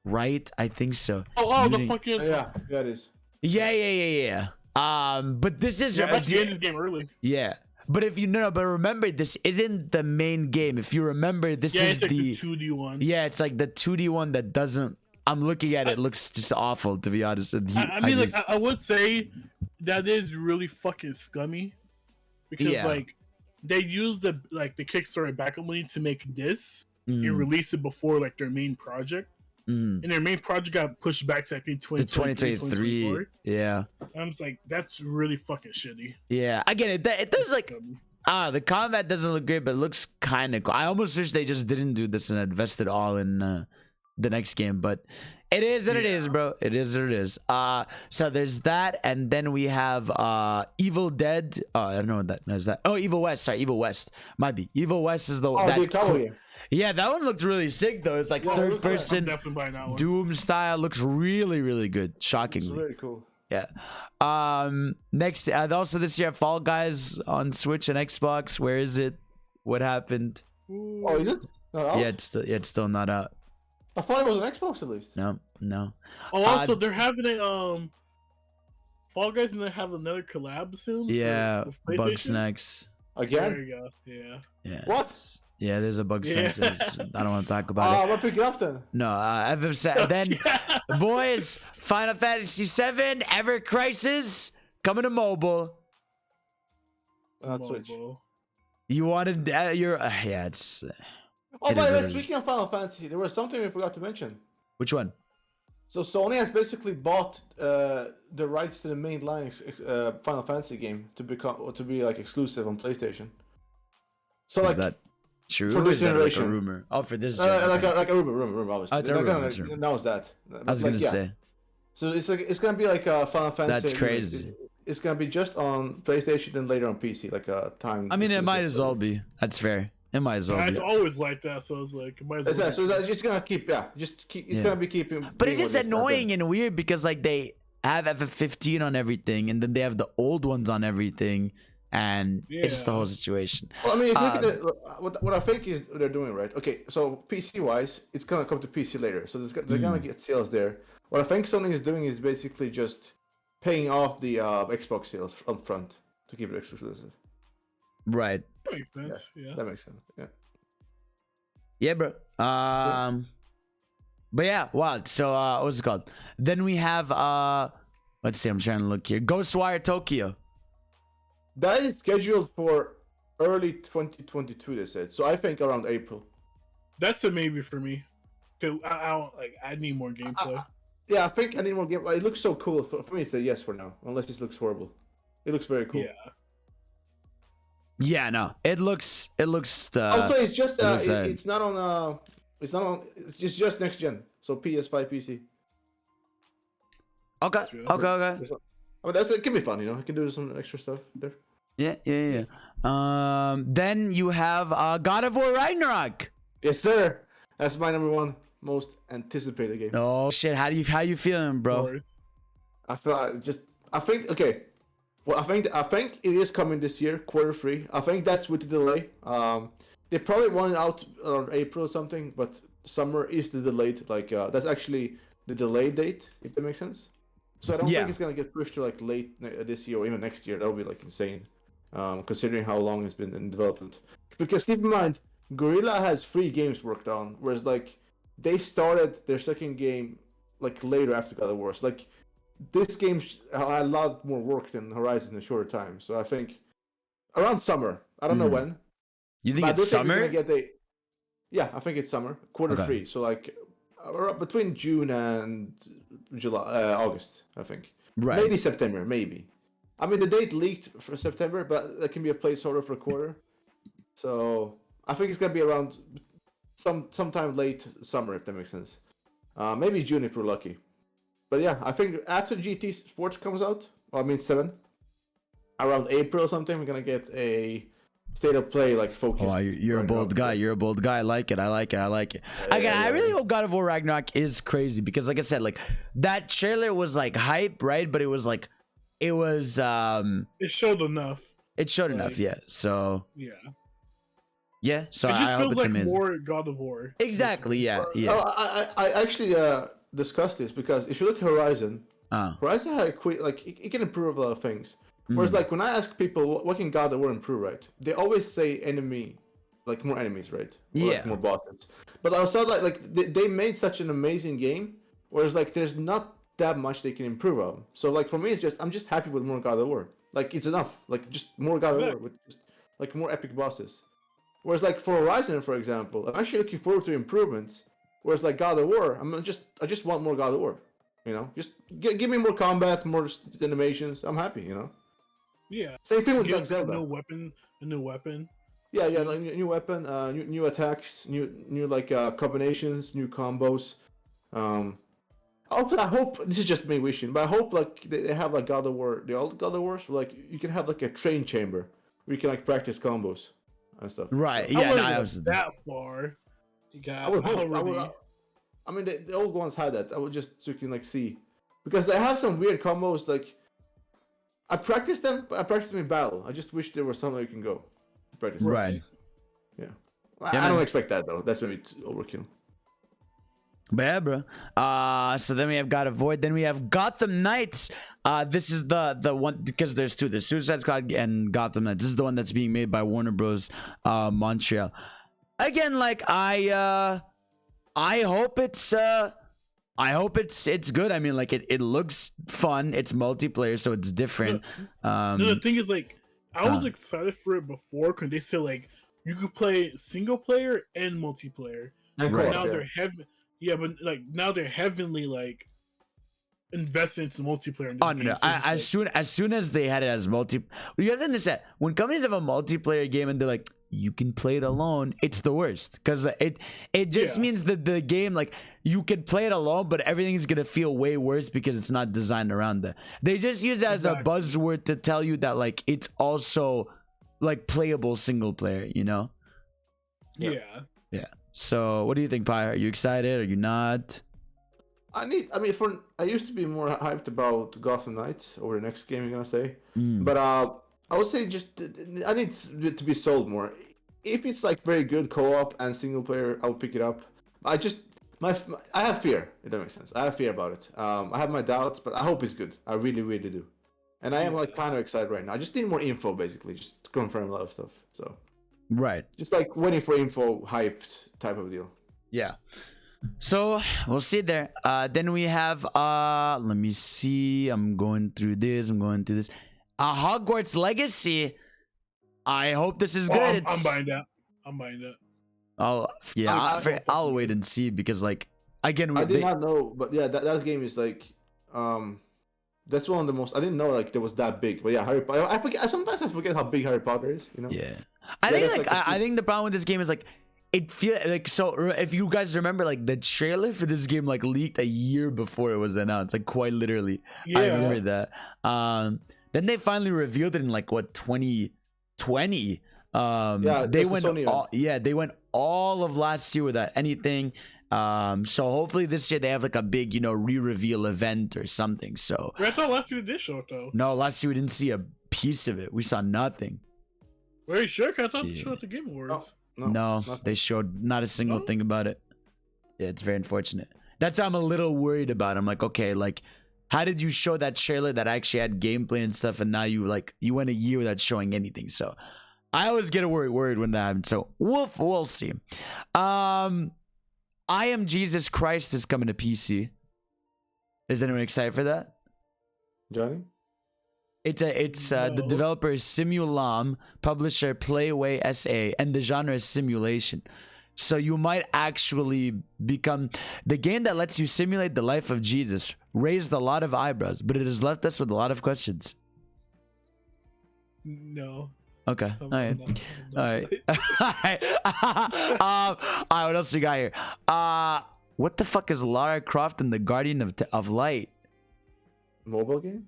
right? I think so. Oh, the fucking yeah, it is. Yeah. But this is this game early. Yeah. But if you know, but remember, this isn't the main game. If you remember, this is like the 2D one. Yeah, it's like the 2D one that doesn't. I'm looking at it, looks just awful, to be honest. I would say that is really fucking scummy because like they used the Kickstarter backup money to make this and release it before like their main project. And their main project got pushed back to I think 2023. Yeah, I'm just like, that's really fucking shitty. Yeah, I get it. It does like the combat doesn't look great, but it looks kind of cool. I almost wish they just didn't do this and invested all in the next game, but it is what it is, bro. It is what it is. So there's that, and then we have Evil Dead. I don't know what that is. That Evil West. Sorry, Evil West. Might be Evil West is the Yeah, that one looked really sick though. It's like third person Doom style. Looks really, really good. Shockingly. It's very cool. Yeah. Next, also this year, Fall Guys on Switch and Xbox. Where is it? What happened? Oh, is it? Yeah, it's still not out. I thought it was an Xbox at least. No. Oh, also they're having a Fall Guys, and they have another collab soon. Yeah, Bug Snacks. Again? There you go. Yeah. What? Yeah, there's a Bug Snacks. I don't want to talk about it. I'll pick it up then. No, then boys, Final Fantasy VII Ever Crisis coming to mobile. Switch. You wanted it's. Oh, by the way, speaking of Final Fantasy, there was something we forgot to mention. Which one? So Sony has basically bought the rights to the mainline Final Fantasy game to be like exclusive on PlayStation. So is that true? For this generation, like a rumor? Oh, for this generation. like a rumor, obviously. It's a rumor. Announce that. I was gonna say. So it's gonna be like a Final Fantasy. That's crazy. It's gonna be just on PlayStation and later on PC, like a time. I mean, it might as well be. That's fair. It might as well be. It's always like that, so it's like it might as well. So that's just gonna keep, it's gonna be keeping. But it's just annoying and weird because like they have FF15 on everything, and then they have the old ones on everything, and it's just the whole situation. Well, I mean, if you look at what I think is they're doing right. Okay, so PC wise, it's gonna come to PC later, so they're gonna get sales there. What I think Sony is doing is basically just paying off the Xbox sales up front to keep it exclusive. Right. That makes sense. Yeah. That makes sense. Yeah. Yeah, bro. But yeah, wow. So what's it called? Then we have let's see, I'm trying to look here. Ghostwire Tokyo. That is scheduled for early 2022. They said. So I think around April. That's a maybe for me. Cause I don't like. I need more gameplay. Yeah, I think I need more gameplay. It looks so cool. For me, it's a yes for now. Unless this looks horrible. It looks very cool. Yeah. Yeah, no. It looks Also, it's just it's not on it's just next gen. So PS5, PC. Okay. I mean, it can be fun, you know. I can do some extra stuff there. Yeah. Then you have God of War Ragnarok. Yes, sir. That's my number one most anticipated game. Oh shit! How you feeling, bro? I think okay. Well, I think it is coming this year, Q3. I think that's with the delay. They probably want it out around April or something, but summer is the delayed. Like that's actually the delay date, if that makes sense. So I don't think it's gonna get pushed to like late this year or even next year. That would be like insane, considering how long it's been in development. Because keep in mind, Gorilla has 3 games worked on, whereas like they started their second game like later after God of War. So, like this game had a lot more work than Horizon in a shorter time. So I think around summer. I don't know when. You think it's summer? Yeah, I think it's summer, Q3. So like between June and July, August, I think. Right. Maybe September, maybe. I mean, the date leaked for September, but that can be a placeholder for a quarter. So I think it's gonna be around sometime late summer, if that makes sense. Maybe June if we're lucky. But yeah, I think after GT Sports comes out, well, I mean 7, around April or something, we're gonna get a state of play like focus. Oh, you're a bold guy. You're a bold guy. I like it. I really hope God of War Ragnarok is crazy because, like I said, like that trailer was like hype, right? But it was like, it showed enough. It showed enough, yeah. So yeah. So it just I hope feels it's like amazing. More God of War. Exactly. Yeah. I actually discussed this because if you look at Horizon, Horizon had it can improve a lot of things. Whereas like when I ask people what can God of War improve, right? They always say more enemies, right? Or, like, more bosses. But I was like they made such an amazing game, whereas like there's not that much they can improve on. So like for me, I'm just happy with more God of War. Like it's enough. Like just more God of War with just like more epic bosses. Whereas like for Horizon, for example, I'm actually looking forward to improvements. Whereas like God of War, I just want more God of War. You know, just give me more combat, more animations. I'm happy. You know. Yeah. Same thing with like Zelda. A new weapon. Yeah, like new weapon, new attacks, new like combinations, new combos. Also, I hope this is just me wishing, but I hope like they have like God of War, the old God of Wars, like you can have like a train chamber where you can like practice combos and stuff. Right. So, yeah. I was that far. You got. I mean, the old ones had that. I would just so you can like see, because they have some weird combos. Like I practiced them in battle. I just wish there was somewhere you can go to practice. Right. Yeah. I don't expect that though. That's maybe overkill. But yeah, bro. So then we have God of War. Then we have Gotham Knights. This is the one because there's 2. There's Suicide Squad and Gotham Knights. This is the one that's being made by Warner Bros. Montreal. Again, like I hope it's good. I mean, like it looks fun. It's multiplayer, so it's different. No, the thing is, like, I was excited for it before because they said like you could play single player and multiplayer. And now they're heavy. Yeah, but like now they're heavily like invested into multiplayer. In this game. No. So as soon as they had it as you have to understand when companies have a multiplayer game and they're like, you can play it alone, it's the worst because it just means that the game, like, you can play it alone, but everything's gonna feel way worse because it's not designed around that. They just use it as a buzzword to tell you that like it's also like playable single player, you know? Yeah. So what do you think, Pi? Are you excited? Are you not? I used to be more hyped about Gotham Knights over the next game you're gonna say, but I would say I need it to be sold more. If it's like very good co-op and single player, I'll pick it up. I have fear, if that makes sense. I have fear about it. I have my doubts, but I hope it's good. I really, really do. And I am like kind of excited right now. I just need more info, basically, just to confirm a lot of stuff. So Right. Just like waiting for info, hyped type of deal. Yeah. So we'll see there. Then we have let me see. I'm going through this. Hogwarts Legacy. I hope this is good. I'm buying that. I'm buying that. Oh yeah, I'll wait and see because like again, I did not know, but yeah, that game is like that's one of the most. I didn't know like there was that big, but yeah, Harry Potter. I forget. Sometimes I forget how big Harry Potter is. You know. Yeah, I think like I think the problem with this game is like it feels like so. If you guys remember, like the trailer for this game like leaked a year before it was announced, like quite literally. Yeah. I remember that. Then they finally revealed it in like what 2020. They went all of last year without anything. So hopefully this year they have like a big, re-reveal event or something. So I thought last year they did show it though. No, last year we didn't see a piece of it. We saw nothing. Are you sure? I thought they showed at the Game Awards. No, they showed not a single thing about it. Yeah, it's very unfortunate. That's why I'm a little worried about it. I'm like, okay, like how did you show that trailer that actually had gameplay and stuff, and now you went a year without showing anything? So I always get worried when that happens. So we'll see. I Am Jesus Christ is coming to PC. Is anyone excited for that? Johnny? It's the developer is Simulam, publisher Playway SA, and the genre is simulation. So you might actually become the game that lets you simulate the life of Jesus. Raised a lot of eyebrows, but it has left us with a lot of questions. No. Okay. All right. What else we got here? What the fuck is Lara Croft and the Guardian of Light? Mobile game?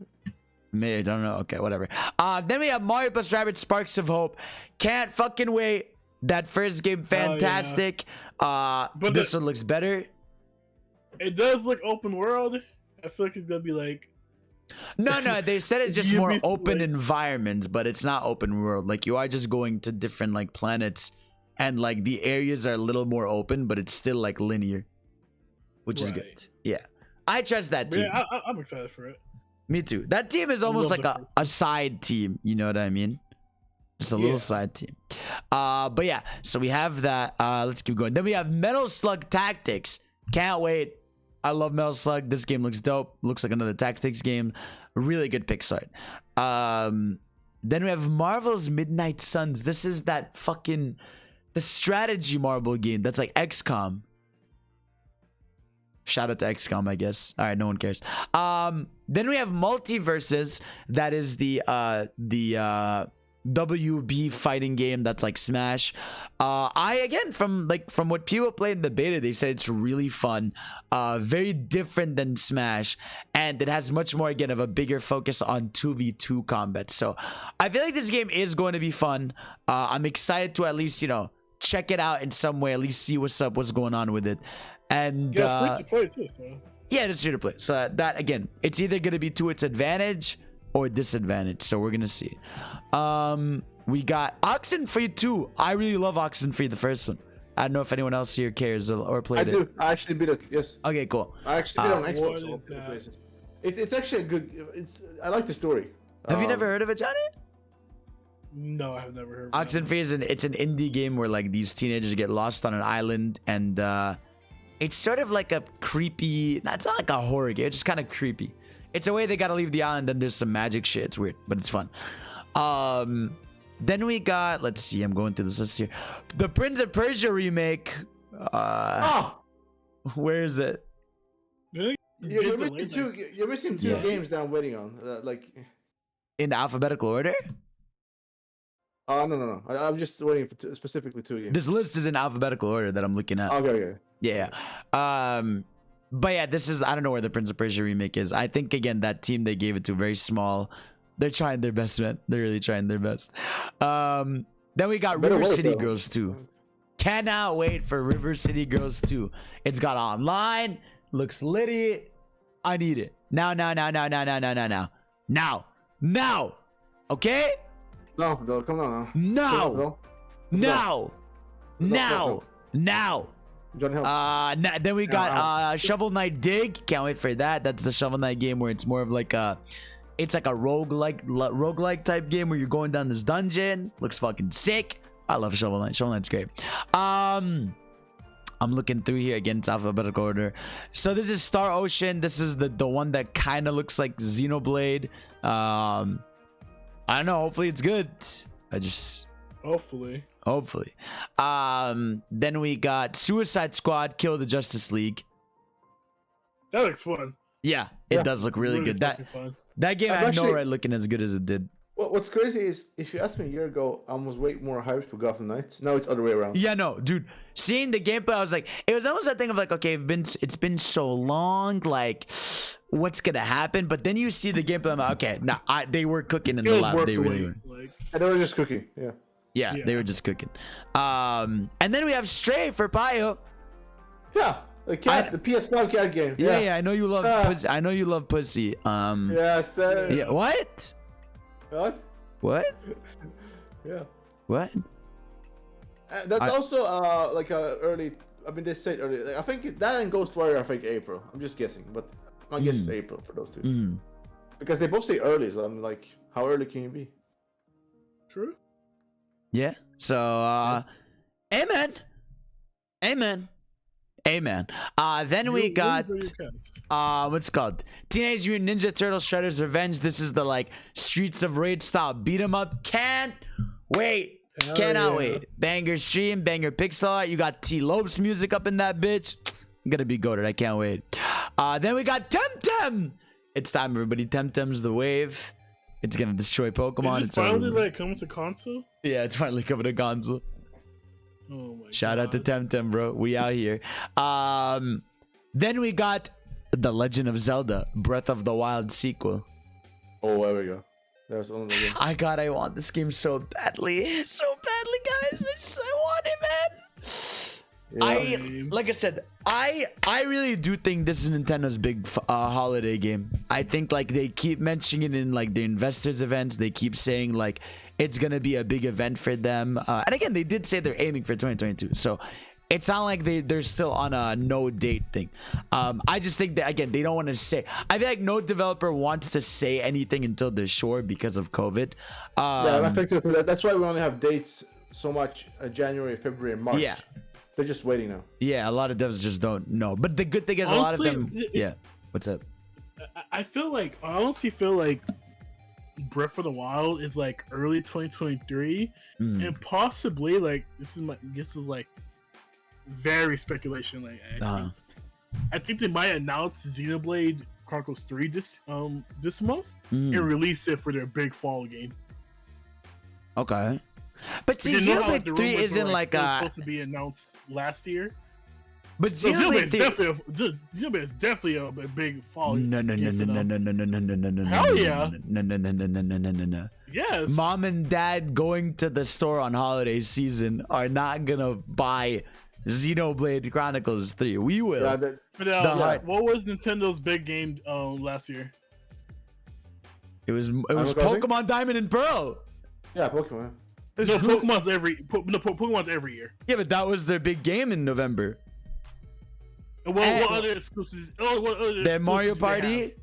Maybe I don't know. Okay, whatever. Then we have Mario plus Rabbids Sparks of Hope. Can't fucking wait. That first game, fantastic. But this one looks better. It does look open world. I feel like it's gonna be like. No, they said it's just more open environments, but it's not open world. Like you are just going to different like planets, and like the areas are a little more open, but it's still like linear, which is good. Yeah, I trust that team. Yeah, I'm excited for it. Me too. That team is almost like a side team. You know what I mean? Just a little side team. But yeah, so we have that. Let's keep going. Then we have Metal Slug Tactics. Can't wait. I love Metal Slug. This game looks dope. Looks like another tactics game. Really good pixel art. Then we have Marvel's Midnight Suns. This is that fucking the strategy marble game that's like XCOM. Shout out to XCOM, I guess. All right, no one cares. Then we have Multiverses. That is the WB fighting game that's like Smash. From what people played in the beta, they said it's really fun, very different than Smash, and it has much more again of a bigger focus on 2v2 combat. So I feel like this game is going to be fun. I'm excited to at least check it out in some way, at least see what's going on with it. And free to play too, so. Yeah, it's free to play. So that again, it's either going to be to its advantage or disadvantage, so we're gonna see. We got Oxenfree 2. I really love Oxenfree, the first one. I don't know if anyone else here cares or played it. I do. I actually beat it. Yes. Okay, cool. I actually beat it on Xbox. It's actually a good. I like the story. Have you never heard of it, Johnny? No, I've never heard of it. Oxenfree is it's an indie game where like these teenagers get lost on an island, and it's sort of like a creepy. It's not like a horror game. It's just kind of creepy. It's a way they gotta leave the island, and there's some magic shit. It's weird, but it's fun. Then we got, let's see, I'm going through this list here. The Prince of Persia remake. Where is it? You're missing two games that I'm waiting on. In alphabetical order? No. I'm just waiting for specifically two games. This list is in alphabetical order that I'm looking at. Okay. Yeah. But yeah, this is, I don't know where the Prince of Persia remake is. I think, again, that team they gave it to, very small. They're trying their best, man. They're really trying their best. Then we got River City Girls 2. Cannot wait for River City Girls 2. It's got online. Looks litty. I need it. Now. Okay? No, come on now. Now. Then we got Shovel Knight Dig. Can't wait for that. That's the Shovel Knight game where it's more of like a roguelike type game where you're going down this dungeon. Looks fucking sick. I love Shovel Knight. Shovel Knight's great. I'm looking through here again. It's alphabetical order. So this is Star Ocean. This is the one that kind of looks like Xenoblade. I don't know. Hopefully it's good. Hopefully. Then we got Suicide Squad: Kill the Justice League. That looks fun. Yeah, it does look really good. That game had no right looking as good as it did. What's crazy is, if you asked me a year ago, I was way more hyped for Gotham Knights. Now it's other way around. Yeah, no, dude. Seeing the gameplay, I was like, it was almost that thing of like, okay, it's been so long, like, what's gonna happen? But then you see the gameplay, I'm like, okay, they were cooking in the lab. They really were. And they were just cooking. Yeah, they were just cooking. And then we have Stray for Payo. Yeah, the PS5 cat game. Yeah. I know you love. Pussy. I know you love pussy. Yeah, sir. Yeah. What? What? Yeah. What? That's also like a early. I mean, they said early. Like, I think that and Ghostwire. I think April. I'm just guessing, but I guess it's April for those two. Because they both say early, so I'm like, how early can you be? True. Yeah. So, amen. Then we got what's it called? Teenage Mutant Ninja Turtles Shredder's Revenge. This is the like Streets of Rage style beat 'em up. Can't wait. Cannot wait. Banger stream, banger pixel art. You got T Lopes music up in that bitch. I'm gonna be goated. I can't wait. Then we got Temtem. It's time, everybody. Temtem's the wave. It's gonna destroy Pokemon. It's finally like coming to console. Yeah, it's finally coming to console. Oh my Shout out to Temtem, bro. We out here. Then we got The Legend of Zelda: Breath of the Wild sequel. Oh, there we go. There's one of the games. I want this game so badly, guys. I want it, man. Yeah. Like I said, I really do think this is Nintendo's big holiday game. I think like they keep mentioning it in like the investors events. They keep saying like it's gonna be a big event for them. And again, they did say they're aiming for 2022. So it's not like they're still on a no date thing. I just think that again, they don't want to say. I feel like no developer wants to say anything until they're sure because of COVID. Yeah, I think that's why we only have dates so much January, February, and March. Yeah. They're just waiting now. Yeah, a lot of devs just don't know. But the good thing is, honestly, a lot of them. Yeah. What's up? I honestly feel like Breath of the Wild is like early 2023, and possibly like this is like very speculation. Like I think they might announce Xenoblade Chronicles 3 this month and release it for their big fall game. Okay. But see, Xenoblade 3 isn't like supposed to be announced last year. But Xenoblade is definitely a big fall. No. Hell yeah. No. Yes. Mom and dad going to the store on holiday season are not gonna buy Xenoblade Chronicles 3. We will. What was Nintendo's big game last year? It was Pokemon Diamond and Pearl. Yeah, Pokemon. Pokemon's every year. Yeah, but that was their big game in November. What other exclusives? Then Mario Party.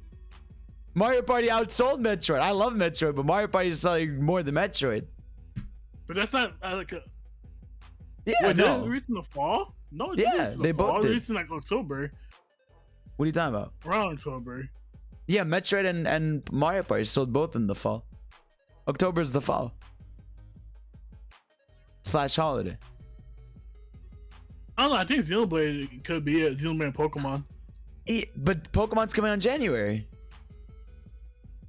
Mario Party outsold Metroid. I love Metroid, but Mario Party is selling more than Metroid. But that's not like a. Yeah, no. Did it release in the fall? No, they both did. It released in like October. What are you talking about? Around October. Yeah, Metroid and Mario Party sold both in the fall. October is the fall. /holiday. I don't know. I think Xenoblade could be it. Xenoblade and Pokemon. Yeah, but Pokemon's coming on January.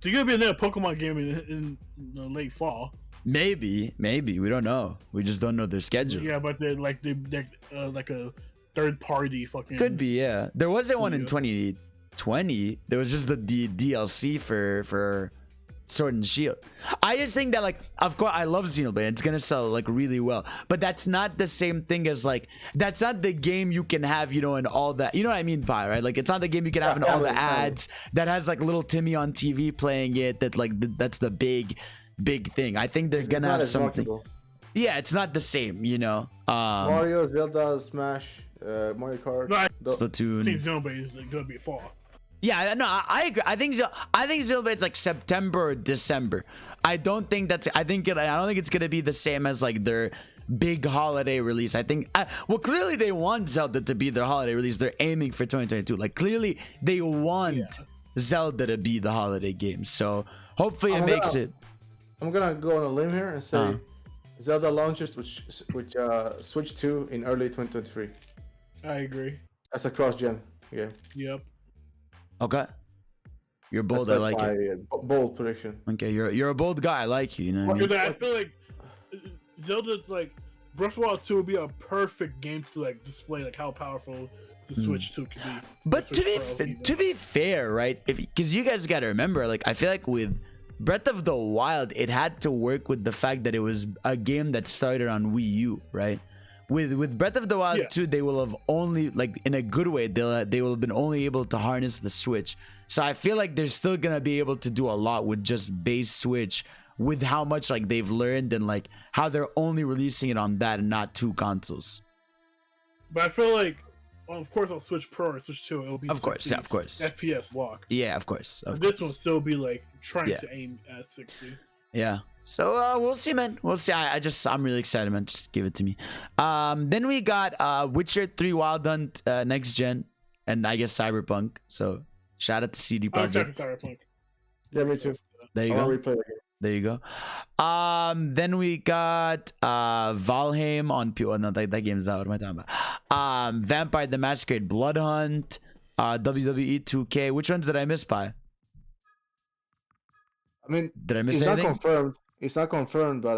So you're gonna be another Pokemon game in the late fall. Maybe. We don't know. We just don't know their schedule. Yeah, but they're like a third party fucking. Could be, yeah. There wasn't one in 2020. There was just the DLC for Sword and Shield. I just think that like, of course, I love Xenoblade. It's gonna sell like really well, but that's not the same thing as like, that's not the game you can have, in all that. You know what I mean, Pi, right? Like, it's not the game you can have in all the ads that has like little Timmy on TV playing it. That like that's the big thing. I think they're gonna have something. Marketable. Yeah, it's not the same, Mario, Zelda, Smash, Mario Kart, Splatoon. I think Xenoblade is gonna be fall. Yeah, no, I agree. I think Xenoblade's like September or December. I don't think it's gonna be the same as like their big holiday release. I think, well, clearly they want Zelda to be their holiday release. They're aiming for 2022. Like, clearly they want Zelda to be the holiday game. So hopefully it makes it. I'm gonna go on a limb here and say Zelda launches with Switch 2 in early 2023. I agree. That's a cross-gen game. Yep. Okay. You're bold. I like it. Bold prediction. Okay, you're a bold guy. I like you. You know what I mean? I feel like Zelda, like Breath of the Wild 2 would be a perfect game to like display like how powerful the Switch 2 could be. But to be fair, right? Because you guys got to remember, like I feel like with Breath of the Wild, it had to work with the fact that it was a game that started on Wii U, right? With Breath of the Wild 2, they will have only, like in a good way, they will have been only able to harness the Switch. So I feel like they're still gonna be able to do a lot with just base Switch, with how much like they've learned and like how they're only releasing it on that and not 2 consoles. But I feel like, of course, on Switch Pro or Switch 2, it'll be of course FPS lock. Yeah, of course. This will still be like trying to aim at 60. Yeah. So we'll see, man. We'll see. I'm really excited, man. Just give it to me. Then we got Witcher 3 Wild Hunt next gen, and I guess Cyberpunk. So shout out to CD Projekt. Cyberpunk. Yeah, me too. There you go. There you go. Then we got Valheim on PS. No, that game's out. What am I talking about? Vampire the Masquerade Blood Hunt, WWE 2K. Which ones did I miss by? I mean, did I miss anything? Not confirmed. It's not confirmed, but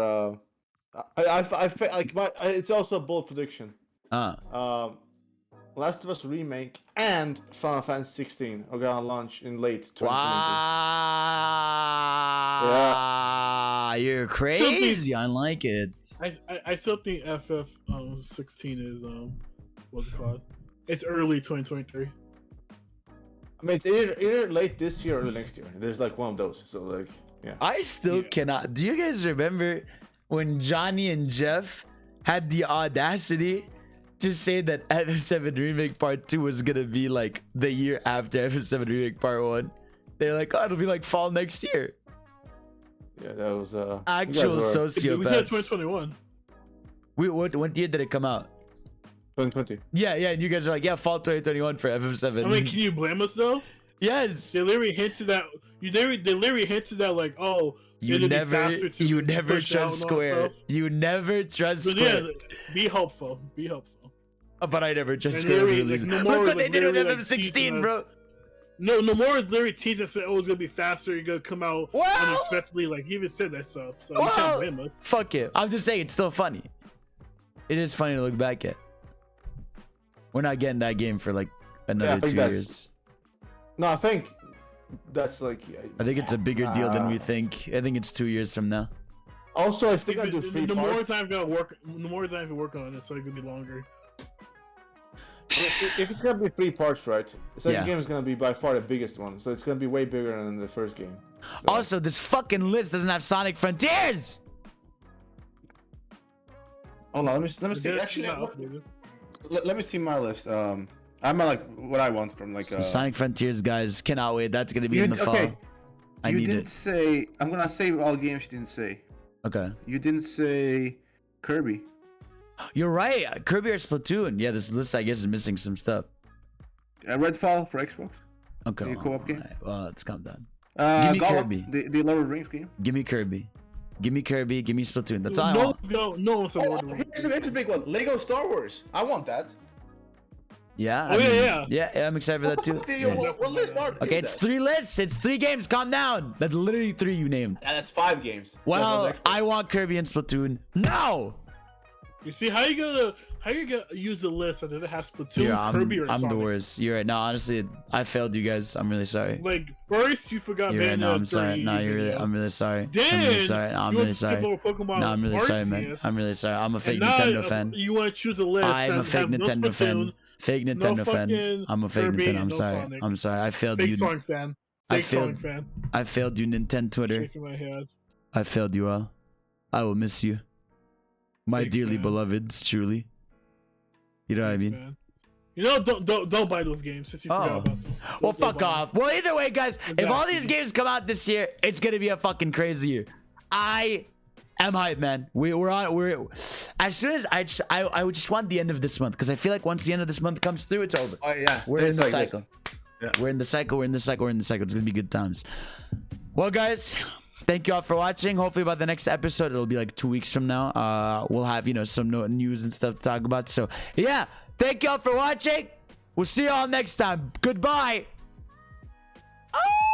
I feel like it's also a bold prediction. Last of Us Remake and Final Fantasy 16 are gonna launch in late 2020. Wow. Yeah. You're crazy. I like it. I still think FF 16 is what's it called? It's early 2023. I mean, it's either late this year or early next year. There's like one of those. So like, yeah. I still cannot. Do you guys remember when Johnny and Jeff had the audacity to say that FF7 Remake Part 2 was gonna be like the year after FF7 Remake Part 1? They're like, oh, it'll be like fall next year. Yeah, that was actual sociopaths. We said 2021. What year did it come out? 2020. Yeah, and you guys are like, yeah, fall 2021 for FF7. I mean, can you blame us though? Yes. They literally hinted that. They literally hinted that like, oh, you never trust Square. You never trust Square. Yeah, be hopeful. But I never trust Square. Look what they did with FF16, bro. No more literally teasing and said, oh, it's gonna be faster. You're gonna come out unexpectedly. Like he even said that stuff. So you can't blame us. Fuck it. I'm just saying, it's still funny. It is funny to look back at. We're not getting that game for like another 2 years. No, I think that's like. I think it's a bigger deal than we think. I think it's 2 years from now. Also, if they're gonna do free the more time you work on it, so it could be longer. If it's gonna be 3 parts, right? The second game is gonna be by far the biggest one, so it's gonna be way bigger than the first game. So. Also, this fucking list doesn't have Sonic Frontiers. Hold on, let me see. Actually, let me see my list. I'm like what I want from like. Sonic Frontiers, guys, cannot wait. That's gonna be in the fall. I need it. You didn't say. I'm gonna say all games you didn't say. Okay. You didn't say Kirby. You're right. Kirby or Splatoon. Yeah, this list I guess is missing some stuff. Redfall for Xbox. Okay. Co-op game. Right. Well, let's calm down. Give me Kirby. The Lord of the Rings game. Give me Kirby. Give me Splatoon. That's all I want. No. Here's a big one. Lego Star Wars. I want that. Yeah. Yeah, I'm excited for that too. What list okay, it's 3 lists. It's 3 games. Calm down. That's literally 3 you named. And that's 5 games. Well, I want Kirby and Splatoon. No. You see how you gonna use a list that doesn't have Splatoon, Kirby, or Sonic? I'm the worst. You're right. No, honestly, I failed you guys. I'm really sorry. Like first you forgot. You're right. No, I'm sorry. No, I'm really sorry. I'm really sorry. No, I'm really sorry. No, I'm really sorry, man. I'm really sorry. I'm a fake Nintendo fan. You want to choose a list? I'm a fake Nintendo fan. Fake Nintendo fan. I'm a fake Nintendo. I'm sorry. I'm sorry. I failed you. Fake Sonic fan. Fake Sonic fan. I failed you, Nintendo Twitter. Shaking my head. I failed you all. I will miss you. My Fake dearly fan. beloveds, truly. You know what I mean? Fan. You know, don't buy those games since you forgot about them. Well, fuck off. Well, either way, guys, if all these games come out this year, it's gonna be a fucking crazy year. I I'm hyped, man. We're as soon as I would just want the end of this month, because I feel like once the end of this month comes through, it's over. Oh yeah, We're in it's the like cycle. Yeah. We're in the cycle. It's gonna be good times. Well, guys, thank you all for watching. Hopefully by the next episode, it'll be like 2 weeks from now. We'll have some news and stuff to talk about. So yeah, thank you all for watching. We'll see you all next time. Goodbye. Oh!